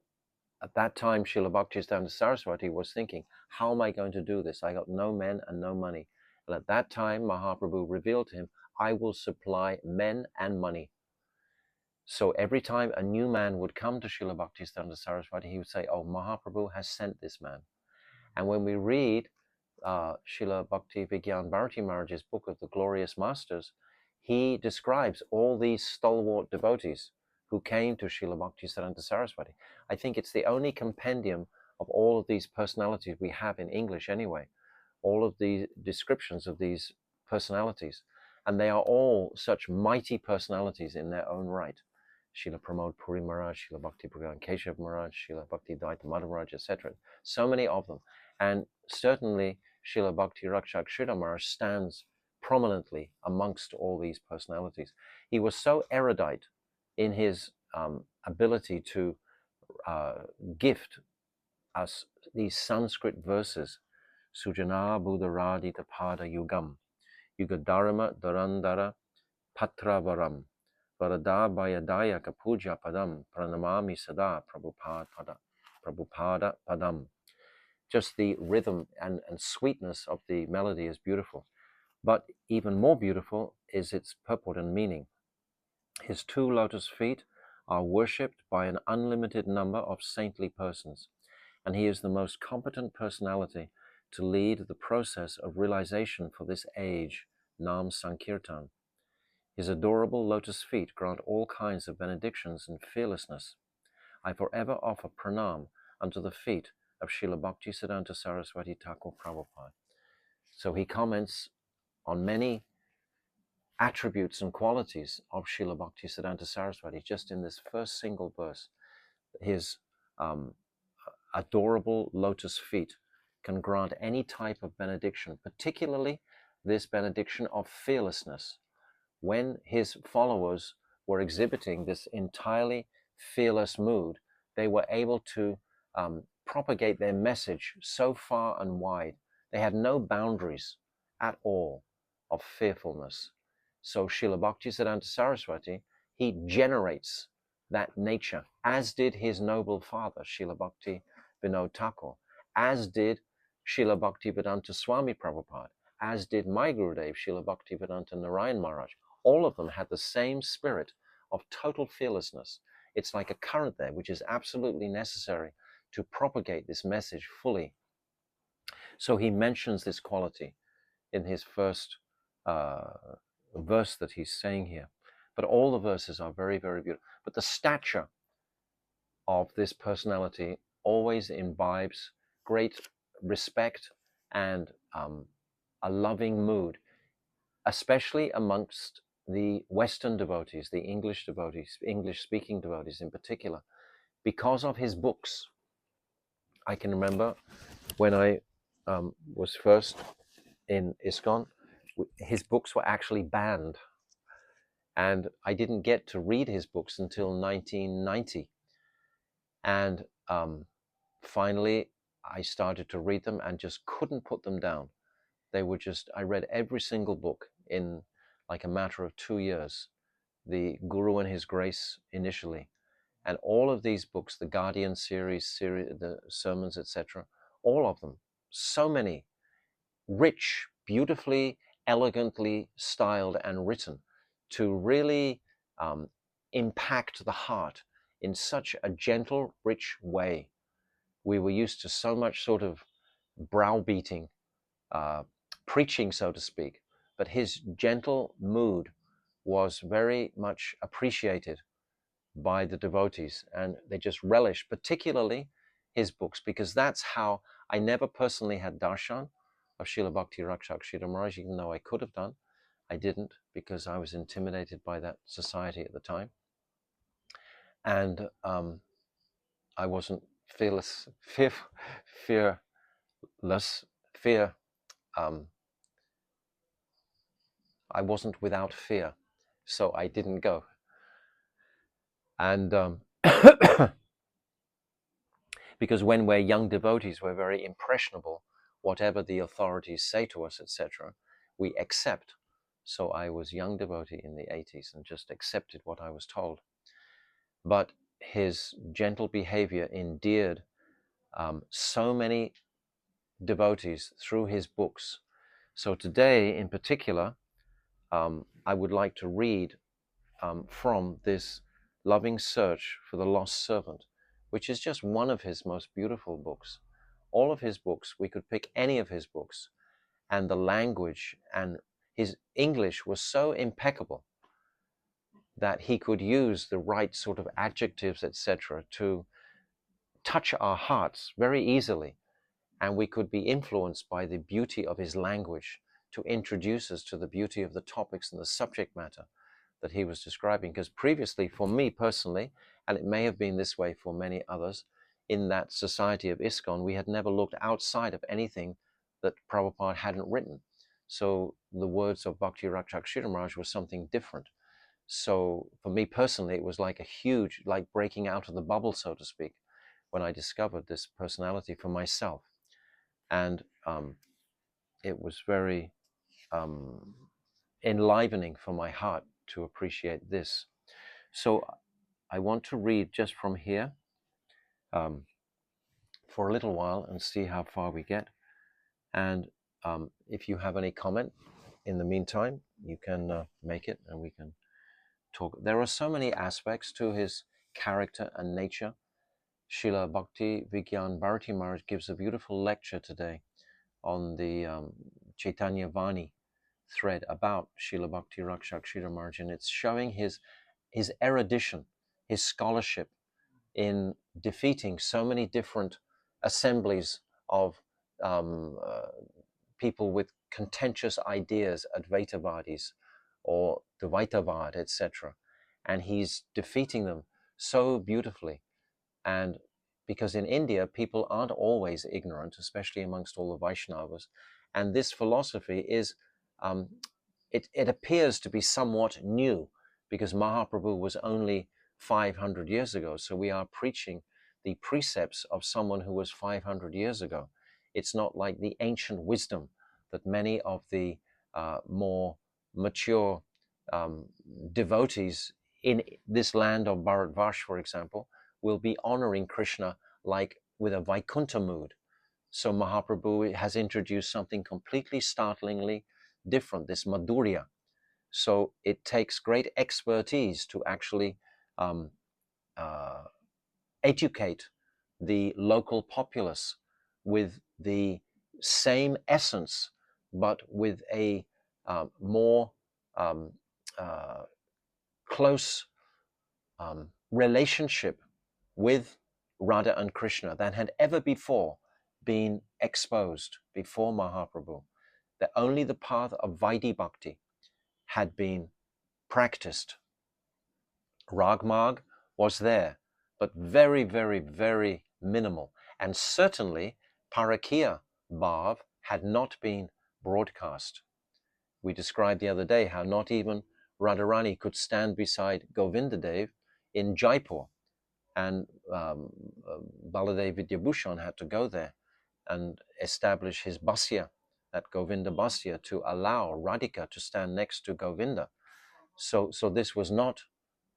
at that time, Srila Bhaktisiddhanta Saraswati was thinking, how am I going to do this? I got no men and no money. And at that time, Mahaprabhu revealed to him, I will supply men and money. So every time a new man would come to Srila Bhaktisiddhanta Saraswati, he would say, oh, Mahaprabhu has sent this man. And when we read Srila Bhakti Vigyan Bharati Maharaj's book of the Glorious Masters, he describes all these stalwart devotees who came to Srila Bhaktisiddhanta Saraswati. I think it's the only compendium of all of these personalities we have in English anyway, all of the descriptions of these personalities. And they are all such mighty personalities in their own right. Srila Pramod Puri Maharaj, Srila Bhakti Pragan Keshav Maharaj, Srila Bhakti Daita Madhav Maharaj, etc. So many of them. And certainly Srila Bhakti Rakshak Shridhar Maharaj stands prominently amongst all these personalities. He was so erudite in his ability to gift us these Sanskrit verses, Sujana Buddharadita Pada Yugam, Yugadharma Dharandara Patravaram, Varada Bayadaya Kapuja Padam, Pranamami Sada Prabhupada Padam. Just the rhythm and sweetness of the melody is beautiful. But even more beautiful is its purport and meaning. His 2 lotus feet are worshipped by an unlimited number of saintly persons, and he is the most competent personality to lead the process of realization for this age, Nam Sankirtan. His adorable lotus feet grant all kinds of benedictions and fearlessness. I forever offer pranam unto the feet of Srila Bhaktisiddhanta Saraswati Thakur Prabhupada. So he comments on many attributes and qualities of Srila Bhaktisiddhanta Saraswati just in this first single verse. His adorable lotus feet can grant any type of benediction, particularly this benediction of fearlessness. When his followers were exhibiting this entirely fearless mood, they were able to propagate their message so far and wide. They had no boundaries at all of fearfulness. So Srila Bhaktisiddhanta Saraswati, he generates that nature, as did his noble father, Srila Bhakti Vinod Thakur, as did Srila Bhaktivedanta Swami Prabhupada, as did my Gurudev, Srila Bhaktivedanta Narayan Maharaj. All of them had the same spirit of total fearlessness. It's like a current there, which is absolutely necessary to propagate this message fully. So he mentions this quality in his first verse that he's saying here. But all the verses are very, very beautiful. But the stature of this personality always imbibes great respect and a loving mood, especially amongst the Western devotees, the English devotees, English-speaking devotees in particular, because of his books. I can remember when I was first in ISKCON, his books were actually banned. And I didn't get to read his books until 1990. And finally, I started to read them and just couldn't put them down. They were just, I read every single book in like a matter of 2 years. The Guru and His Grace initially. And all of these books, the Guardian series, the sermons, etc., all of them, so many, rich, beautifully, elegantly styled and written to really impact the heart in such a gentle, rich way. We were used to so much sort of browbeating, preaching, so to speak, but his gentle mood was very much appreciated by the devotees, and they just relished particularly his books, because that's how I never personally had darshan of Srila Bhakti Rakshak Shridhar Maharaj, even though I could have done. I didn't, because I was intimidated by that society at the time. And I wasn't fearless. I wasn't without fear, so I didn't go. And because when we're young devotees, we're very impressionable. whatever the authorities say to us, etc., we accept. So I was young devotee in the 80s and just accepted what I was told. But his gentle behavior endeared so many devotees through his books. So today, in particular, I would like to read from this Loving Search for the Lost Servant, which is just one of his most beautiful books. All of his books, we could pick any of his books, and the language and his English was so impeccable that he could use the right sort of adjectives, etc., to touch our hearts very easily, and we could be influenced by the beauty of his language to introduce us to the beauty of the topics and the subject matter that he was describing. Because previously, for me personally, and it may have been this way for many others, in that society of ISKCON, we had never looked outside of anything that Prabhupada hadn't written. So the words of Bhakti Rakshak Sridhar Maharaj was something different. So for me personally, it was like a huge, like breaking out of the bubble, so to speak, when I discovered this personality for myself. And it was very enlivening for my heart to appreciate this. So I want to read just from here for a little while and see how far we get. And if you have any comment in the meantime, you can make it and we can talk. There are so many aspects to his character and nature. Srila Bhakti Vigyan Bharati Maharaj gives a beautiful lecture today on the Chaitanya Vani thread about Srila Bhakti Rakshak Sridhar Maharaj, and it's showing his erudition, his scholarship in defeating so many different assemblies of people with contentious ideas, Advaitavadis or Dvaitavad, etc. And he's defeating them so beautifully. And because in India, people aren't always ignorant, especially amongst all the Vaishnavas. And this philosophy is, it appears to be somewhat new, because Mahaprabhu was only 500 years ago. So we are preaching the precepts of someone who was 500 years ago. It's not like the ancient wisdom that many of the more mature devotees in this land of Bharatvarsh, for example, will be honoring Krishna like with a Vaikuntha mood. So Mahaprabhu has introduced something completely startlingly different, this Madhurya. So it takes great expertise to actually educate the local populace with the same essence, but with a more close relationship with Radha and Krishna than had ever before been exposed before Mahaprabhu. That only the path of Vaidhi Bhakti had been practiced. Ragmarg was there, but very, very, very minimal. And certainly Parakiya Bhav had not been broadcast. We described the other day how not even Radharani could stand beside Govindadev in Jaipur. And Baladev Vidyabhushan had to go there and establish his basya, that Govinda basya, to allow Radhika to stand next to Govinda. So this was not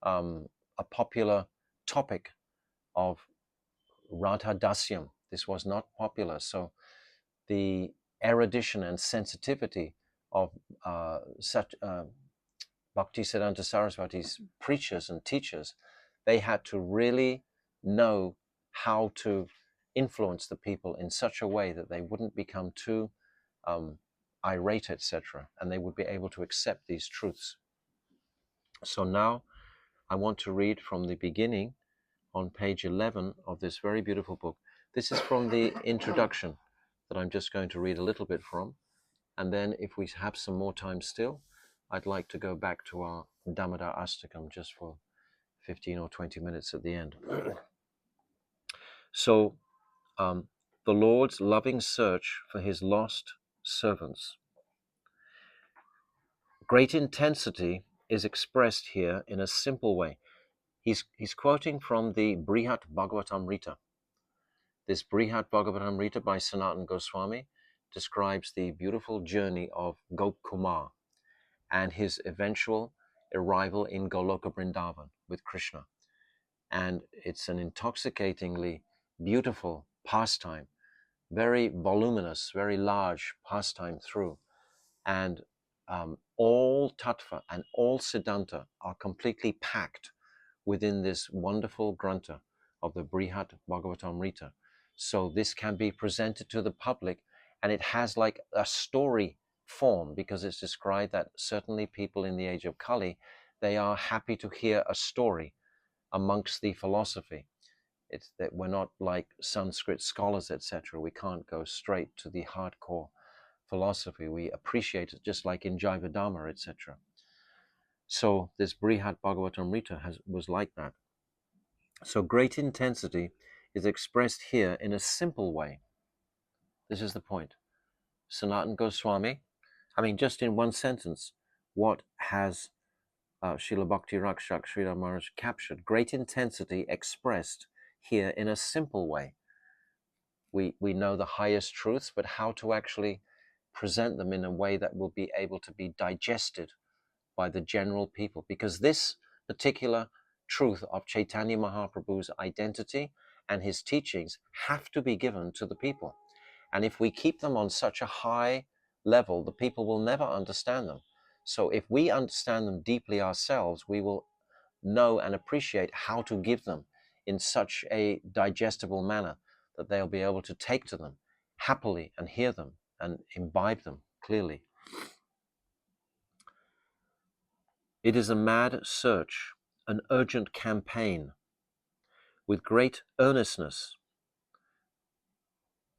a popular topic of Radha Dasyam. This was not popular. So the erudition and sensitivity of Bhaktisiddhanta Saraswati's preachers and teachers, they had to really know how to influence the people in such a way that they wouldn't become too irate, etc., and they would be able to accept these truths. So now I want to read from the beginning on page 11 of this very beautiful book. This is from the introduction that I'm just going to read a little bit from. And then if we have some more time still, I'd like to go back to our Damodarastakam just for 15 or 20 minutes at the end. So, the Lord's loving search for his lost servants. Great intensity is expressed here in a simple way. He's quoting from the Brihat Bhagavatamrita. This Brihat Bhagavatamrita by Sanatana Goswami, describes the beautiful journey of Gopkumar and his eventual arrival in Goloka Vrindavan with Krishna. And it's an intoxicatingly beautiful pastime, very voluminous, very large pastime through. And all tattva and all siddhanta are completely packed within this wonderful granta of the Brihat Bhagavatamrita. So this can be presented to the public, and it has like a story form, because it's described that certainly people in the age of Kali, they are happy to hear a story amongst the philosophy. It's that we're not like Sanskrit scholars, etc. We can't go straight to the hardcore philosophy. We appreciate it just like in Jaiva Dhamma, etc. So this Brihat Bhagavatamrita was like that. So great intensity is expressed here in a simple way. This is the point. Sanatana Goswami, I mean, just in one sentence, what has Srila Bhakti Rakshak Sridhar Maharaj captured? Great intensity expressed here in a simple way. We know the highest truths, but how to actually present them in a way that will be able to be digested by the general people, because this particular truth of Chaitanya Mahaprabhu's identity and his teachings have to be given to the people. And if we keep them on such a high level, the people will never understand them. So if we understand them deeply ourselves, we will know and appreciate how to give them in such a digestible manner that they'll be able to take to them happily and hear them and imbibe them clearly. It is a mad search, an urgent campaign. With great earnestness,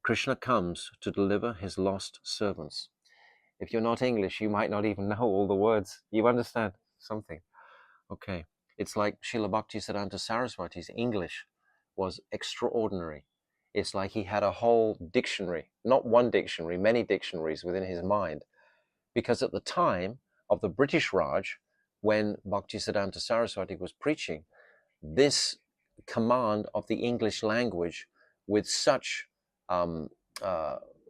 Krishna comes to deliver his lost servants. If you're not English, you might not even know all the words. You understand something. Okay. It's like Srila Bhaktisiddhanta Saraswati's English was extraordinary. It's like he had a whole dictionary, not one dictionary, many dictionaries within his mind. Because at the time of the British Raj, when Bhaktisiddhanta Saraswati was preaching, this command of the English language with such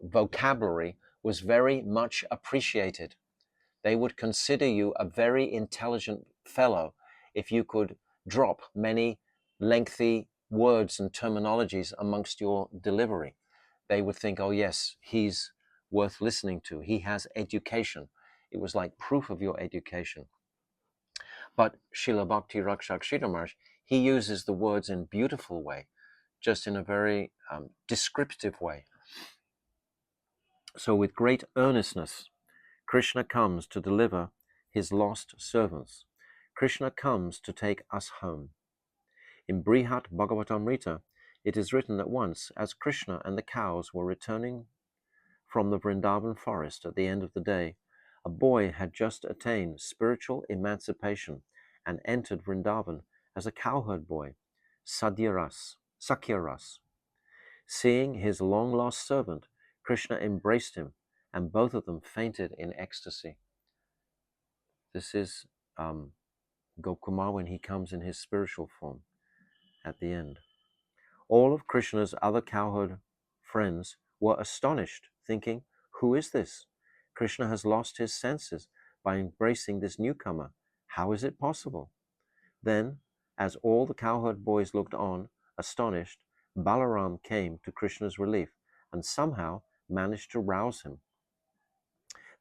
vocabulary was very much appreciated. They would consider you a very intelligent fellow if you could drop many lengthy words and terminologies amongst your delivery. They would think, oh yes, he's worth listening to. He has education. It was like proof of your education. But Srila Bhakti Rakshak Sridhar Maharaj, he uses the words in a beautiful way, just in a very descriptive way. So with great earnestness, Krishna comes to deliver his lost servants. Krishna comes to take us home. In Brihat Bhagavatamrita, it is written that once, as Krishna and the cows were returning from the Vrindavan forest at the end of the day, a boy had just attained spiritual emancipation and entered Vrindavan as a cowherd boy, Sakyaras. Seeing his long-lost servant, Krishna embraced him, and both of them fainted in ecstasy. This is Gopkumar when he comes in his spiritual form at the end. All of Krishna's other cowherd friends were astonished, thinking, who is this? Krishna has lost his senses by embracing this newcomer. How is it possible? Then, as all the cowherd boys looked on, astonished, Balaram came to Krishna's relief and somehow managed to rouse him.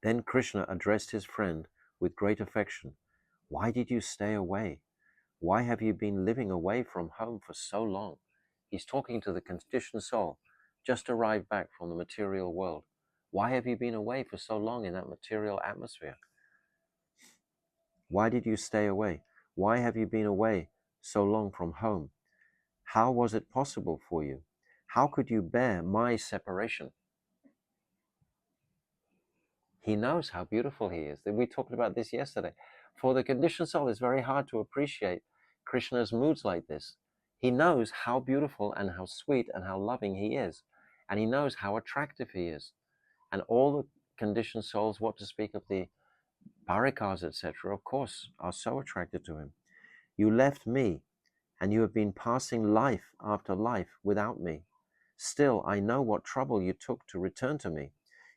Then Krishna addressed his friend with great affection. Why did you stay away? Why have you been living away from home for so long? He's talking to the conditioned soul, just arrived back from the material world. Why have you been away for so long in that material atmosphere? Why did you stay away? Why have you been away so long from home? How was it possible for you? How could you bear my separation? He knows how beautiful he is. We talked about this yesterday. For the conditioned soul, it's very hard to appreciate Krishna's moods like this. He knows how beautiful and how sweet and how loving he is. And he knows how attractive he is. And all the conditioned souls, what to speak of the Parikas, etc., of course, are so attracted to him. You left me, and you have been passing life after life without me. Still, I know what trouble you took to return to me.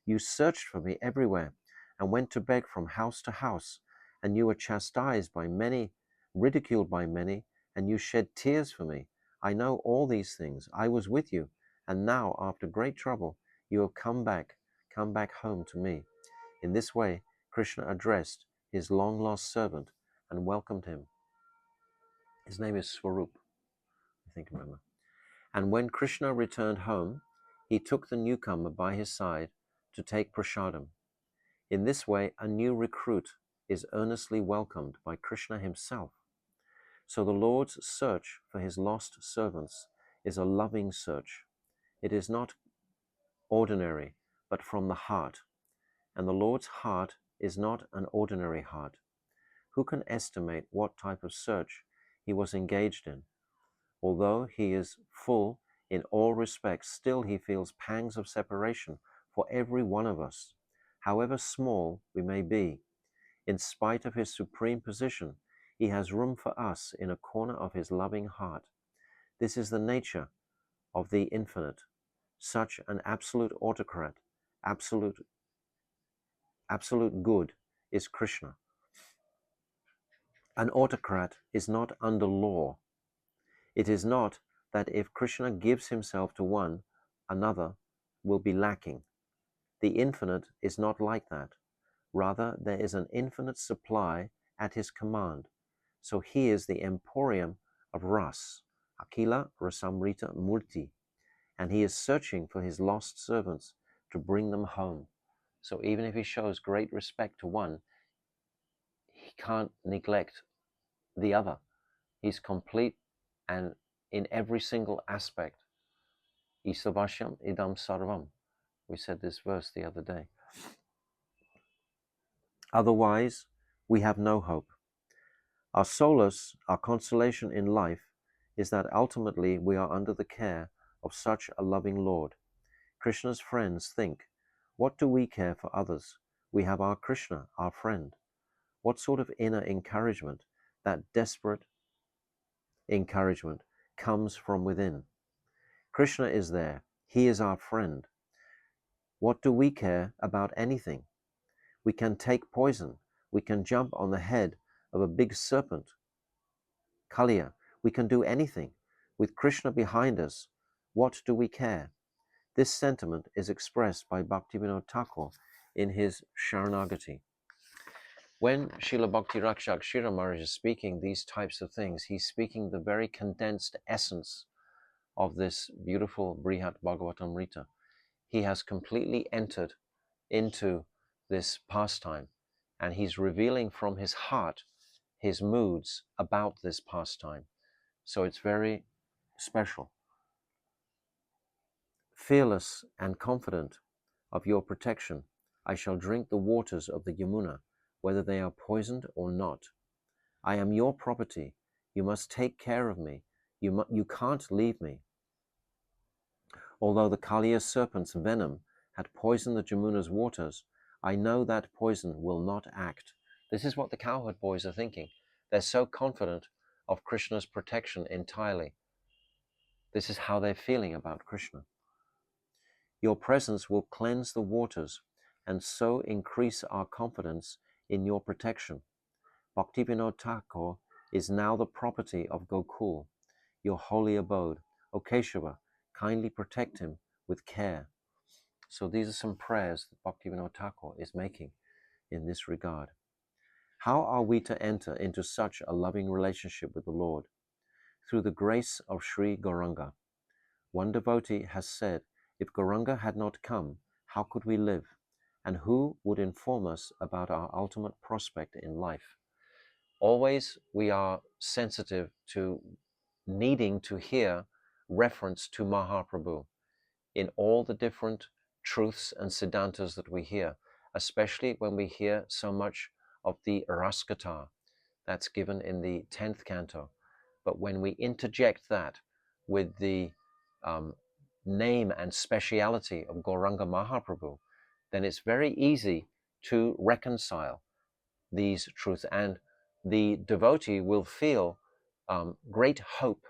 You searched for me everywhere and went to beg from house to house, and you were chastised by many, ridiculed by many, and you shed tears for me. I know all these things. I was with you, and now, after great trouble, you have come back home to me. In this way, Krishna addressed his long-lost servant and welcomed him. His name is Swarup, I think, remember. And when Krishna returned home, he took the newcomer by his side to take prasadam. In this way, a new recruit is earnestly welcomed by Krishna himself. So the Lord's search for his lost servants is a loving search. It is not ordinary, but from the heart. And the Lord's heart is not an ordinary heart. Who can estimate what type of search he was engaged in? Although he is full in all respects, still he feels pangs of separation for every one of us, however small we may be. In spite of his supreme position, he has room for us in a corner of his loving heart. This is the nature of the infinite. Such an absolute autocrat, absolute good is Krishna. An autocrat is not under law. It is not that if Krishna gives himself to one, another will be lacking. The infinite is not like that. Rather, there is an infinite supply at his command. So he is the emporium of Ras, Akila Rasamrita Murti, and he is searching for his lost servants to bring them home. So even if he shows great respect to one, he can't neglect the other. He's complete and in every single aspect. Isavashyam idam sarvam. We said this verse the other day. Otherwise, we have no hope. Our solace, our consolation in life is that ultimately we are under the care of such a loving Lord. Krishna's friends think, what do we care for others? We have our Krishna, our friend. What sort of inner encouragement, that desperate encouragement, comes from within? Krishna is there. He is our friend. What do we care about anything? We can take poison. We can jump on the head of a big serpent. Kaliya, we can do anything. With Krishna behind us, what do we care? This sentiment is expressed by Bhaktivinoda Thakur in his Sharanagati. When Srila Bhakti Rakshak Shira Maharaj is speaking these types of things, he's speaking the very condensed essence of this beautiful Brihat Bhagavatamrita. He has completely entered into this pastime, and he's revealing from his heart his moods about this pastime. So it's very special. Fearless and confident of your protection, I shall drink the waters of the Yamuna, whether they are poisoned or not. I am your property. You must take care of me. You can't leave me. Although the Kaliya serpent's venom had poisoned the Jamuna's waters, I know that poison will not act. This is what the cowherd boys are thinking. They're so confident of Krishna's protection entirely. This is how they're feeling about Krishna. Your presence will cleanse the waters and so increase our confidence in your protection. Bhaktivinoda Thakur is now the property of Gokul, your holy abode. O Keshava, kindly protect him with care. So these are some prayers that Bhaktivinoda Thakur is making in this regard. How are we to enter into such a loving relationship with the Lord? Through the grace of Sri Gauranga. One devotee has said, if Gauranga had not come, how could we live? And who would inform us about our ultimate prospect in life? Always we are sensitive to needing to hear reference to Mahaprabhu in all the different truths and siddhantas that we hear, especially when we hear so much of the Raskata that's given in the 10th canto. But when we interject that with the name and speciality of Gauranga Mahaprabhu, then it's very easy to reconcile these truths, and the devotee will feel great hope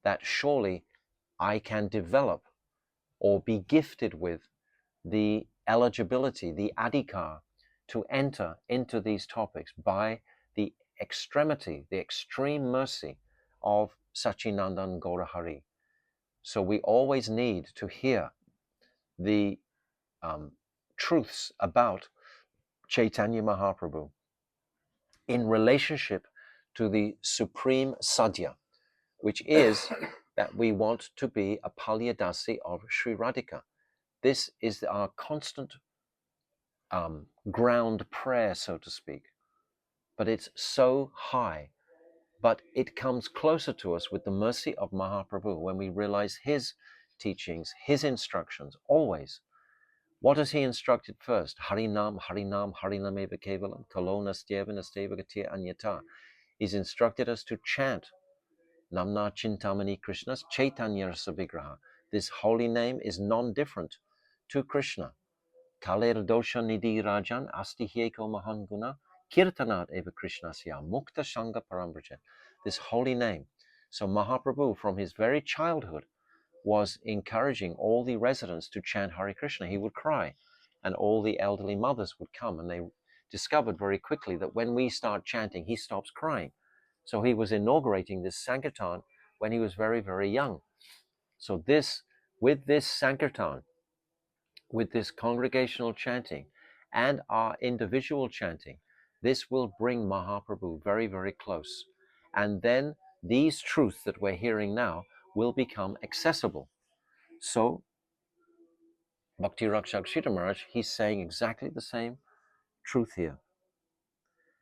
that surely I can develop or be gifted with the eligibility, the adhikar, to enter into these topics by the extremity, the extreme mercy of Sachinandan Gaurahari. So we always need to hear the truths about Chaitanya Mahaprabhu in relationship to the supreme sadhya, which is that we want to be a Palyadasi of Sri Radhika. This is our constant ground prayer, so to speak. But it's so high. But it comes closer to us with the mercy of Mahaprabhu when we realize his teachings, his instructions, always. What has he instructed first? Harinam, Harinam, Harinameva Kevalam, Kalonastyeva Nasteva Gatir Anyata. He's instructed us to chant Namna Chintamani Krishna's Chaitanya Rasa Vigraha. This holy name is non-different to Krishna. Kaler dosha nidhi rajan asti hyeko mahanguna kirtanat eva Krishnasya mukta shanga parambraja. This holy name. So Mahaprabhu, from his very childhood, was encouraging all the residents to chant Hare Krishna. He would cry, and all the elderly mothers would come, and they discovered very quickly that when we start chanting, he stops crying. So he was inaugurating this Sankirtan when he was very, very young. So with this Sankirtan, with this congregational chanting and our individual chanting, this will bring Mahaprabhu very, very close. And then these truths that we're hearing now will become accessible. So Bhakti Rakshak Sridhar Maharaj, he's saying exactly the same truth here.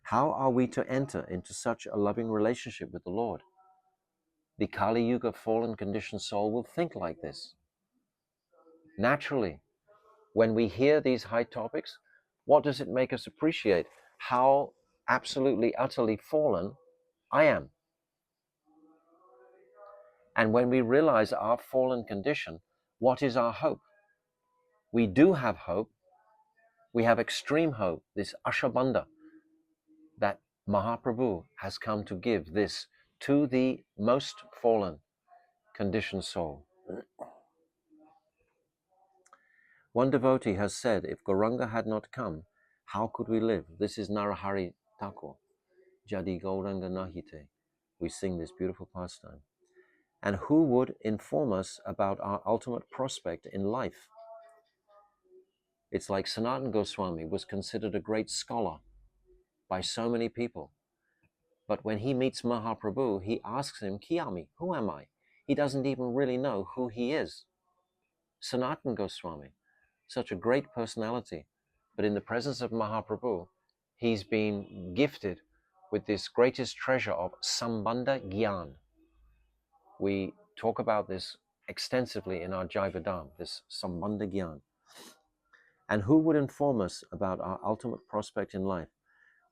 How are we to enter into such a loving relationship with the Lord? The Kali Yuga fallen conditioned soul will think like this. Naturally, when we hear these high topics, what does it make us appreciate? How absolutely, utterly fallen I am. And when we realize our fallen condition, what is our hope? We do have hope. We have extreme hope, this Ashabandha, that Mahaprabhu has come to give this to the most fallen conditioned soul. One devotee has said, if Gauranga had not come, how could we live? This is Narahari Thakur. Jadi Gauranga Nahite. We sing this beautiful pastime. And who would inform us about our ultimate prospect in life? It's like Sanatana Goswami was considered a great scholar by so many people. But when he meets Mahaprabhu, he asks him, Kiyami, who am I? He doesn't even really know who he is. Sanatana Goswami, such a great personality. But in the presence of Mahaprabhu, he's been gifted with this greatest treasure of Sambandha Gyan. We talk about this extensively in our Jaivadam, this Sambandha Gyan. And who would inform us about our ultimate prospect in life?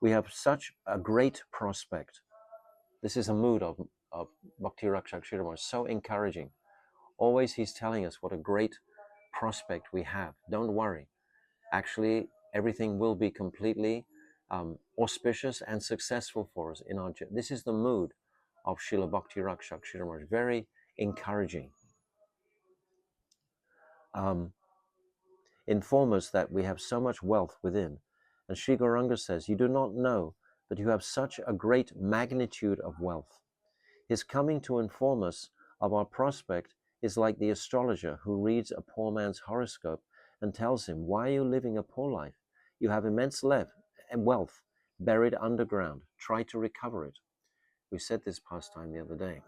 We have such a great prospect. This is a mood of Bhakti Rakshak Sridhar Maharaj, so encouraging. Always he's telling us what a great prospect we have. Don't worry. Actually, everything will be completely auspicious and successful for us in our journey. This is the mood of Srila Bhakti Rakshak Sridhar Maharaj, very encouraging. Inform us that we have so much wealth within. And Sri Gauranga says, you do not know that you have such a great magnitude of wealth. His coming to inform us of our prospect is like the astrologer who reads a poor man's horoscope and tells him, why are you living a poor life? You have immense wealth buried underground. Try to recover it. We said this pastime the other day.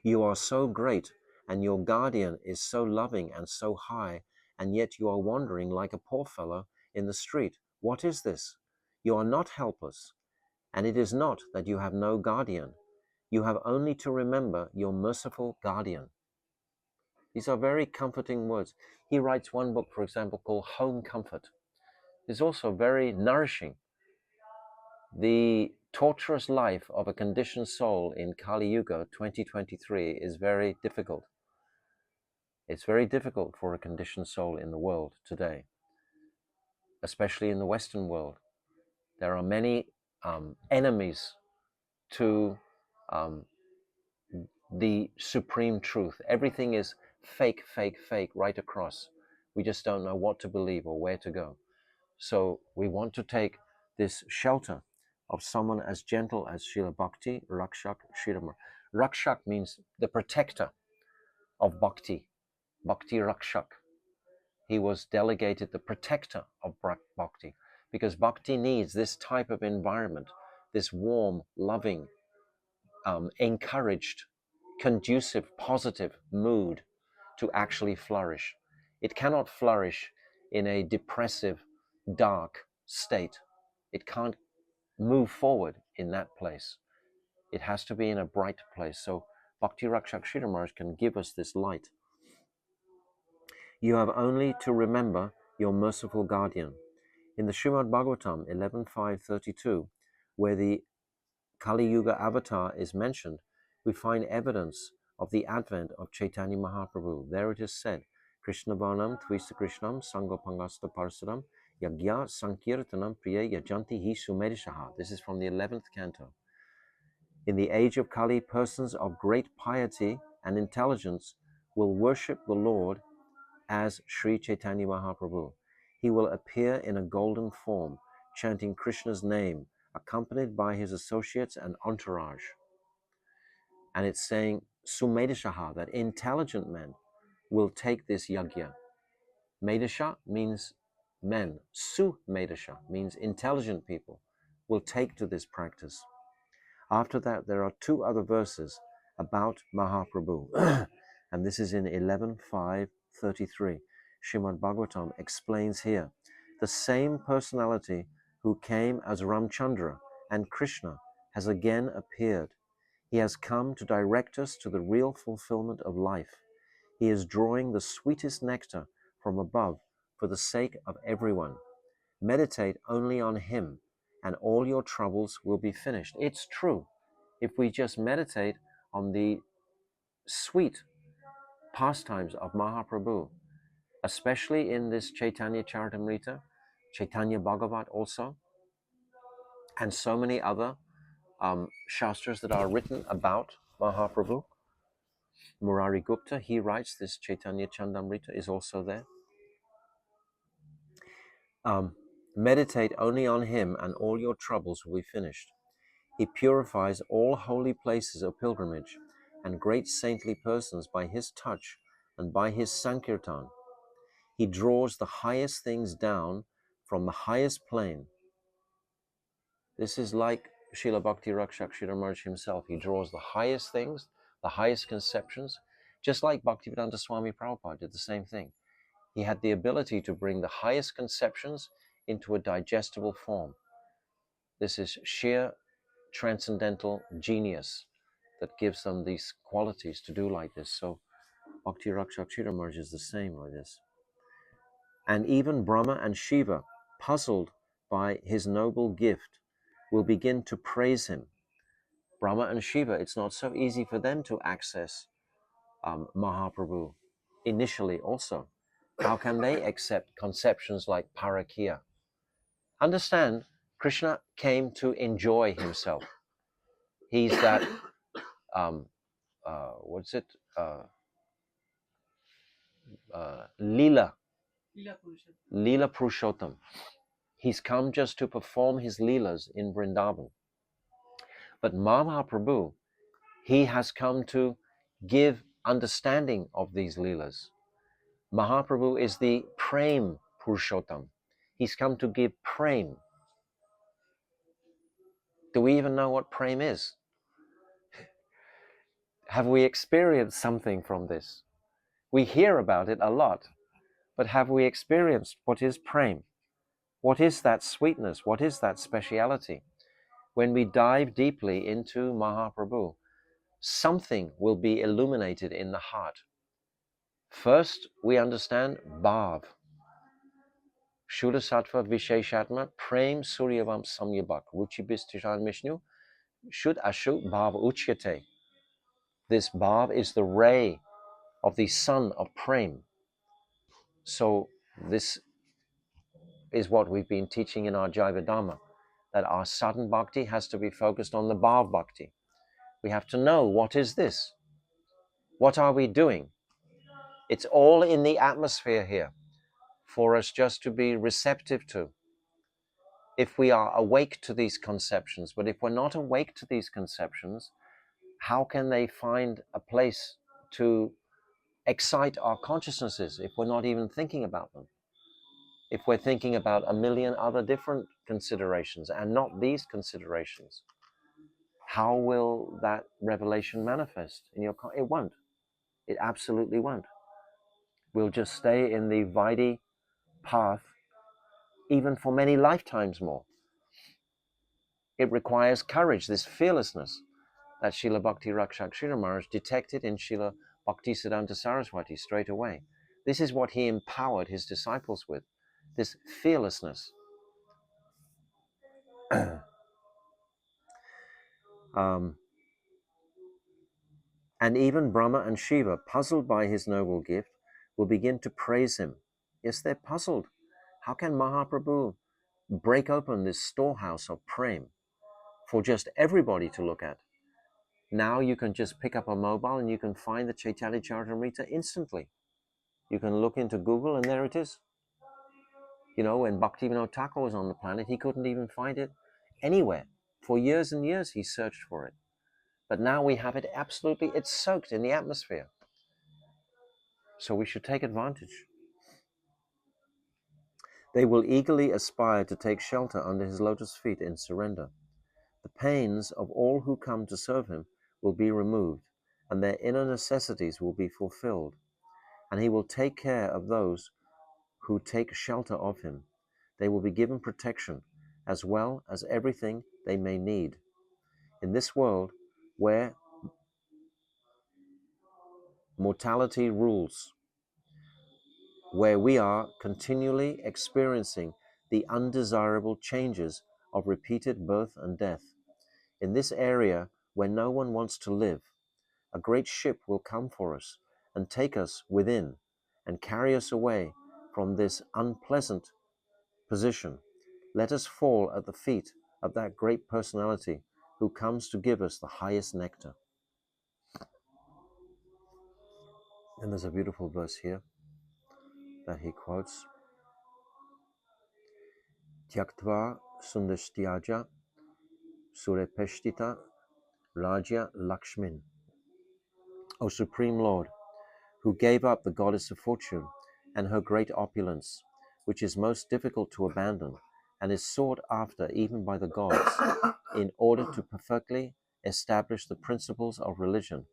You are so great, and your guardian is so loving and so high, and yet you are wandering like a poor fellow in the street. What is this? You are not helpless, and it is not that you have no guardian. You have only to remember your merciful guardian. These are very comforting words. He writes one book, for example, called Home Comfort. It's also very nourishing. The torturous life of a conditioned soul in Kali Yuga 2023 is very difficult. It's very difficult for a conditioned soul in the world today, especially in the Western world. There are many enemies to the supreme truth. Everything is fake, fake, fake right across. We just don't know what to believe or where to go. So we want to take this shelter of someone as gentle as Srila Bhakti, Rakshak, Sridhar. Rakshak means the protector of Bhakti, Bhakti Rakshak. He was delegated the protector of Bhakti, because Bhakti needs this type of environment, this warm, loving, encouraged, conducive, positive mood to actually flourish. It cannot flourish in a depressive, dark state. It can't move forward in that place. It has to be in a bright place. So Bhakti Rakshak Sridhar can give us this light. You have only to remember your merciful guardian. In the Srimad Bhagavatam 11.5.32, where the Kali Yuga avatar is mentioned, we find evidence of the advent of Chaitanya Mahaprabhu. There it is said, Krishna Varnam Tvista Krishnam Sangopangasta Parsadam Yagya Sankirtanam Priya Yajanti Hi Sumedishaha. This is from the 11th canto. In the age of Kali, persons of great piety and intelligence will worship the Lord as Sri Chaitanya Mahaprabhu. He will appear in a golden form, chanting Krishna's name, accompanied by his associates and entourage. And it's saying, Sumedishaha, that intelligent men will take this yajna. Medisha means men. Sumedisha means intelligent people will take to this practice. After that, there are two other verses about Mahaprabhu. And this is in 11.5.33. Srimad Bhagavatam explains here, the same personality who came as Ramchandra and Krishna has again appeared. He has come to direct us to the real fulfillment of life. He is drawing the sweetest nectar from above for the sake of everyone. Meditate only on him, and all your troubles will be finished. It's true. If we just meditate on the sweet pastimes of Mahaprabhu, especially in this Chaitanya Charitamrita, Chaitanya Bhagavat also, and so many other shastras that are written about Mahaprabhu. Murari Gupta, he writes, this Chaitanya Chandamrita is also there. Meditate only on him and all your troubles will be finished. He purifies all holy places of pilgrimage and great saintly persons by his touch and by his sankirtan. He draws the highest things down from the highest plane. This is like Srila Bhakti Rakshak Sridhar Maharaj himself. He draws the highest things, the highest conceptions, just like Bhaktivedanta Swami Prabhupada did the same thing. He had the ability to bring the highest conceptions into a digestible form. This is sheer transcendental genius that gives them these qualities to do like this. So Bhakti Rakshak Sridhar Maharaj is the same like this. And even Brahma and Shiva, puzzled by his noble gift, will begin to praise him. Brahma and Shiva, it's not so easy for them to access Mahaprabhu initially also. How can they accept conceptions like parakya? Understand, Krishna came to enjoy himself. He's that, Leela Purushottam. He's come just to perform his Leelas in Vrindavan. But Mahaprabhu, he has come to give understanding of these Leelas. Mahaprabhu is the Prem Purushottam. He's come to give Prem. Do we even know what Prem is? Have we experienced something from this? We hear about it a lot, but have we experienced what is Prem? What is that sweetness? What is that speciality? When we dive deeply into Mahaprabhu, something will be illuminated in the heart. First, we understand Bhav. Shuddha Sattva Visheshatma Prem Suryavam Samyabhak Ruchibhistishan Mishnu Shud Ashu Bhav Uchyate. This Bhav is the ray of the sun of Prem. So this is what we've been teaching in our Jaiva Dhamma, that our sadhana bhakti has to be focused on the Bhav Bhakti. We have to know, what is this? What are we doing? It's all in the atmosphere here. for us just to be receptive to, if we are awake to these conceptions. But if we're not awake to these conceptions, how can they find a place to excite our consciousnesses if we're not even thinking about them? If we're thinking about a million other different considerations and not these considerations, how will that revelation manifest in your it won't. It absolutely won't. We'll just stay in the Vaidhi path even for many lifetimes more. It requires courage, this fearlessness that Srila Bhakti Rakshak Sridhar Maharaj detected in Srila Bhaktisiddhanta Saraswati straight away. This is what he empowered his disciples with, this fearlessness. And even Brahma and Shiva, puzzled by his noble gift, will begin to praise him. Yes, they're puzzled. How can Mahaprabhu break open this storehouse of prem for just everybody to look at? Now you can just pick up a mobile and you can find the Chaitanya Charitamrita instantly. You can look into Google and there it is. You know, when Bhaktivinoda Thakur was on the planet, he couldn't even find it anywhere. For years and years he searched for it. But now we have it absolutely, it's soaked in the atmosphere. So we should take advantage. They will eagerly aspire to take shelter under his lotus feet in surrender. The pains of all who come to serve him will be removed, and their inner necessities will be fulfilled. And he will take care of those who take shelter of him. They will be given protection, as well as everything they may need. In this world, where mortality rules, where we are continually experiencing the undesirable changes of repeated birth and death, in this area where no one wants to live, a great ship will come for us and take us within and carry us away from this unpleasant position. Let us fall at the feet of that great personality who comes to give us the highest nectar. And there's a beautiful verse here that he quotes. Tyaktva sundastyaja surepeshtita Raja Lakshmin. O Supreme Lord, who gave up the goddess of fortune and her great opulence, which is most difficult to abandon and is sought after even by the gods, in order to perfectly establish the principles of religion,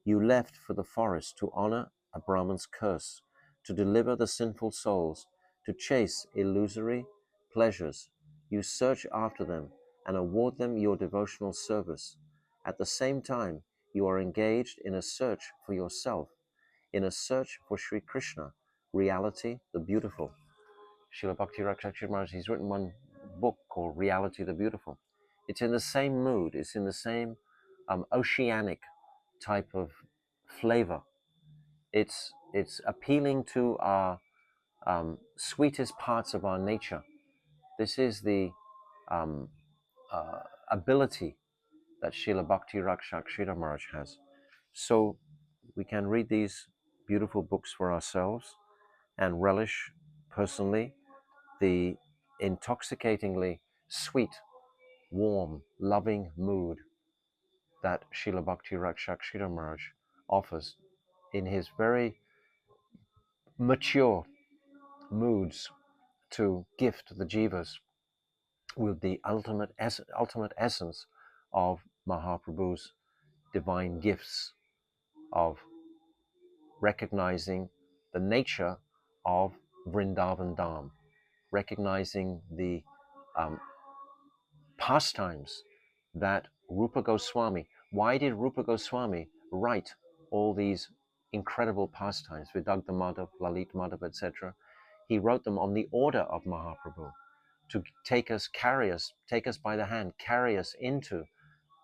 you left for the forest to honor a Brahman's curse, to deliver the sinful souls, to chase illusory pleasures. You search after them and award them your devotional service. At the same time, you are engaged in a search for yourself, in a search for Sri Krishna, reality the beautiful. Srila Bhakti Rakshak Maharaj, he's written one book called Reality the Beautiful. It's in the same mood, it's in the same oceanic type of flavor. It's appealing to our sweetest parts of our nature. This is the ability that Srila Bhakti Rakshak Sridhar Maharaj has. So we can read these beautiful books for ourselves and relish personally the intoxicatingly sweet, warm, loving mood that Srila Bhakti Rakshak Sridhar Maharaj offers in his very mature moods to gift the jivas with the ultimate essence of Mahaprabhu's divine gifts, of recognizing the nature of Vrindavan Dham, recognizing the pastimes that Rupa Goswami, why did Rupa Goswami write all these incredible pastimes, Vidagdha Madhav, Lalit Madhav, etc.? He wrote them on the order of Mahaprabhu to take us by the hand, carry us into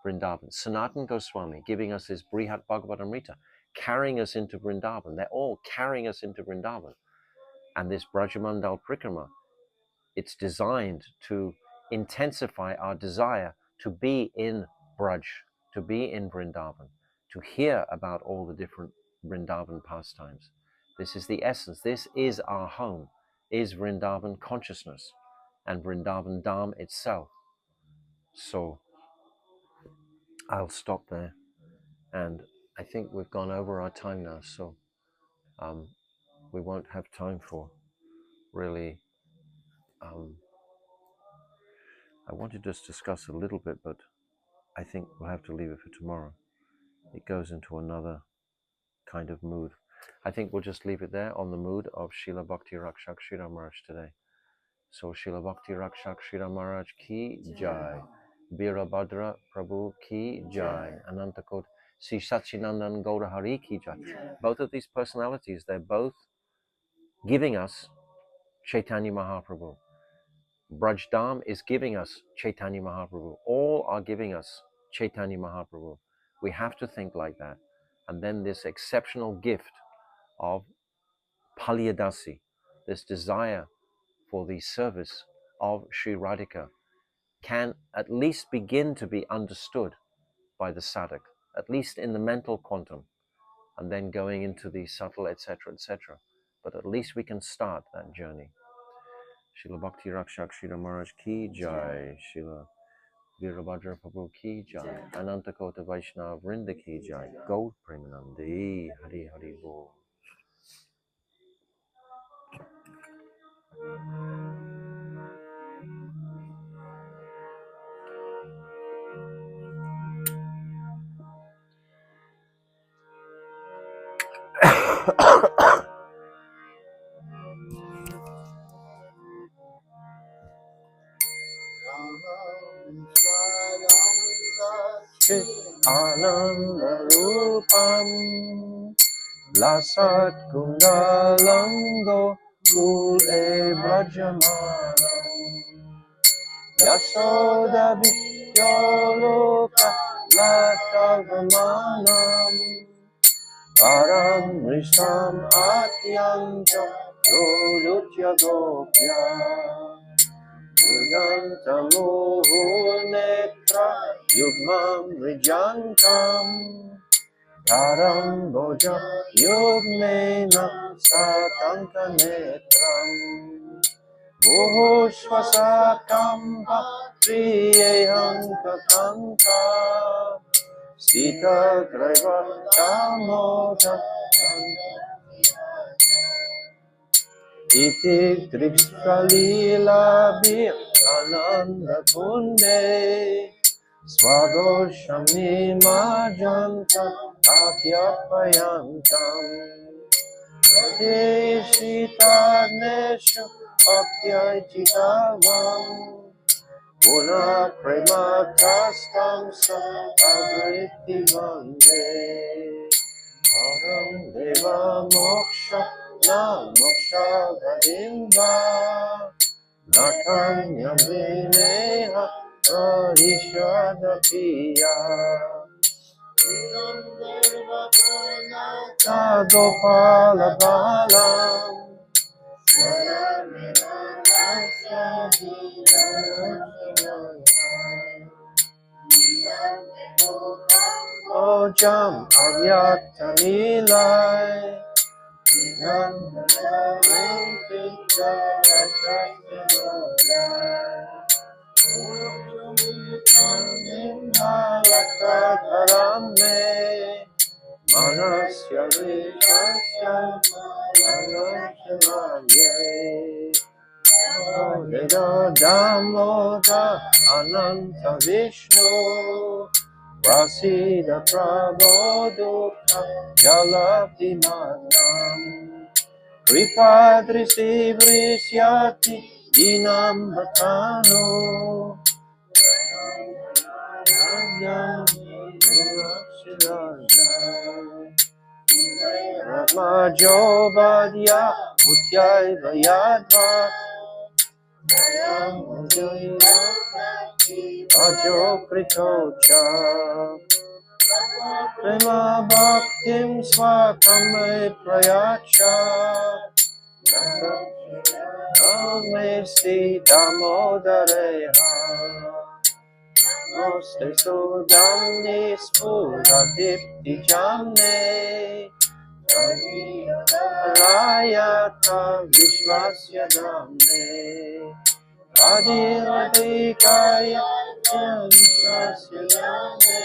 Vrindavan. Sanatan Goswami giving us his Brihat Bhagavatamrita, carrying us into Vrindavan. They're all carrying us into Vrindavan. And this Vraja-mandala Parikrama, it's designed to intensify our desire to be in Braj, to be in Vrindavan, to hear about all the different Vrindavan pastimes. This is the essence. This is our home. is Vrindavan consciousness and Vrindavan Dham itself. So I'll stop there, and I think we've gone over our time now, so we won't have time for really. I wanted to just discuss a little bit, but I think we'll have to leave it for tomorrow. It goes into another kind of mood. I think we'll just leave it there on the mood of Srila Bhakti Rakshak Sridhar Maharaj today. So Srila Bhakti Rakshak Sridhar Maharaj ki jai. Virabhadra Prabhu ki jai. Anantakot Sri Satchinandan Gaurahari ki jai. Both of these personalities, they're both giving us Chaitanya Mahaprabhu. Brajdam is giving us Chaitanya Mahaprabhu. All are giving us Chaitanya Mahaprabhu. We have to think like that. And then this exceptional gift of Paliyadasi, this desire for the service of Sri Radhika, can at least begin to be understood by the sadhak, at least in the mental quantum, and then going into the subtle, etc., etc. But at least we can start that journey. Srila Bhakti Rakshak Sridhar Maharaj ki jai. Srila Virabhadra Prabhu ki jai. Anantakota Vaishnava Vrinda ki jai. Gaur Premanandi. Hari Hari Bol. Ananda Rupam Lasat Kundalango Kule Vraja-mandala Yasoda Vidyaloka Latavamanam Param Risham Atyanta Yolutya Gopya Mugantamuhunetra Yugmam Rijantam Taram Boja Yugmena Satanka Netram Muhushvasakam Priyanka Kanka Sita Graiva Damoda Iti Trikshkalila Bhi Ananda Kunde Swagoshami Majanta Akyapayantam Deshitarnesha Akyajitavam Guna Prematastam Sa Avriti Vande Aram Deva Moksha Na Moksha Vadimva Natanya Vineha Arishada Piya Gopala Balam Ojam Avyakta Nilai Manasya Vishasya Manasya Damoda Ananta Vishnu Prasida Prabodukta Jalabdimanam Kripadrisi Vrisyati Dinam Bhatano Ramajobadya Utyai Vayadva Ajo Kritocha Prema Bhaktim Swakame Prayacha Namesti Damodareha Noste Sudamni Spuradipti Jamne Rayata Vishwasya Dhamne Adivadikaya Vishwasya Dhamne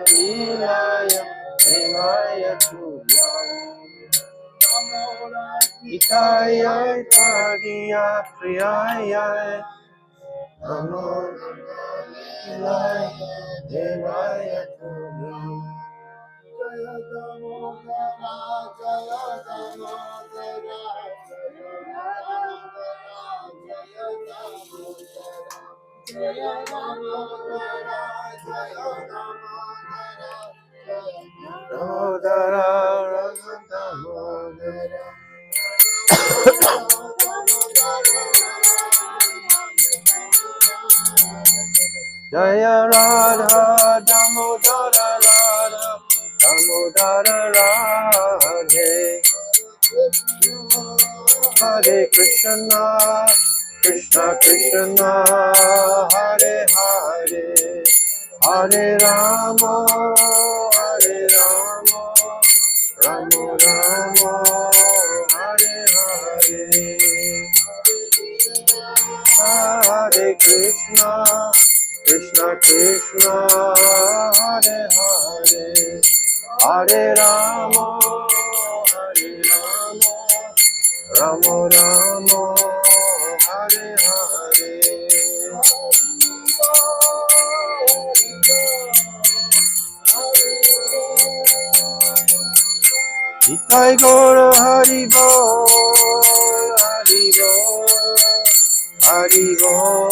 Lilaya Devaya Tuyam Ikaya Tadiya Priyaya Namo Lilaya Devaya Tuyam Jaya Damodara, Jaya Damodara, Jaya Damodara, Jaya Damodara, Jaya Damodara, Jaya Damodara, Jaya Radha, Damodara Radha, Damodara Radhe, Hare Krishna, Krishna Krishna, Hare Hare, Hare Rama, Hare Rama, Rama Rama, Hare Hare, Hare Krishna, Krishna Krishna, Hare Hare, Hare Rama, Hare Rama, Rama Rama, Hare Hare. Nitai Gaura Hari Bol, Hari Bol, Hari Bol,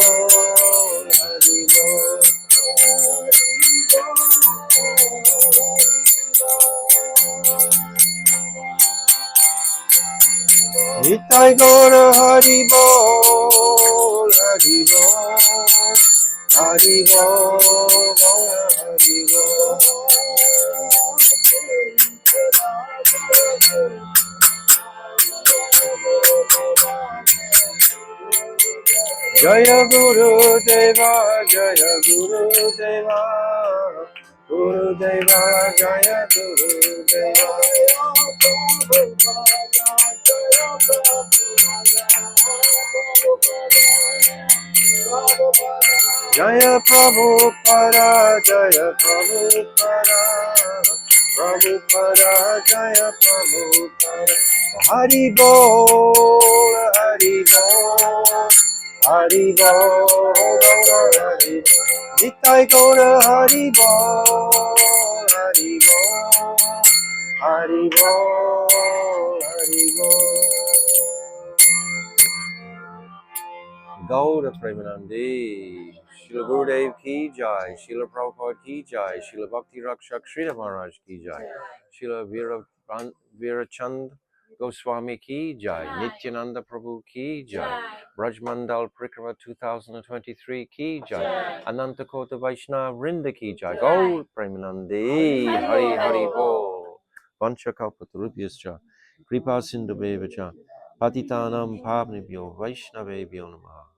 Hari Bol. Nitai Gaura Hari Bol, Hari Bol, Hari Bol, Hari Bol. Jaya Guru Deva, Jaya Guru Deva, Guru Deva, Jaya Guru Deva. Jaya Prabhupada, Jaya Prabhupada, Prabhupada, Jaya Prabhupada. Hari Bol, Hari Bol, Hari Bol, Hari Bol. Nitai Gaura Hari Bol, Hari Bol, Hari Bol, Hari Bol. Gaura Premanande, Srila Gurudev ki jai, Srila Prabhupada ki jai, Srila Bhakti Raksaka Sridhar Maharaj ki jai, Srila Virachand Goswami ki jai, Nityananda Prabhu ki jai, Vraja-mandala Parikrama 2023 ki jai, Ananta Kota Vaishnava Vrinda ki jai, Gaura Premanande, Hari Hari Bol, Vancha Kalpatarubhyascha, Kripa Sindhu Bevacha, Patitanam Pavnibhyo Vaishnavebhyo Namaha.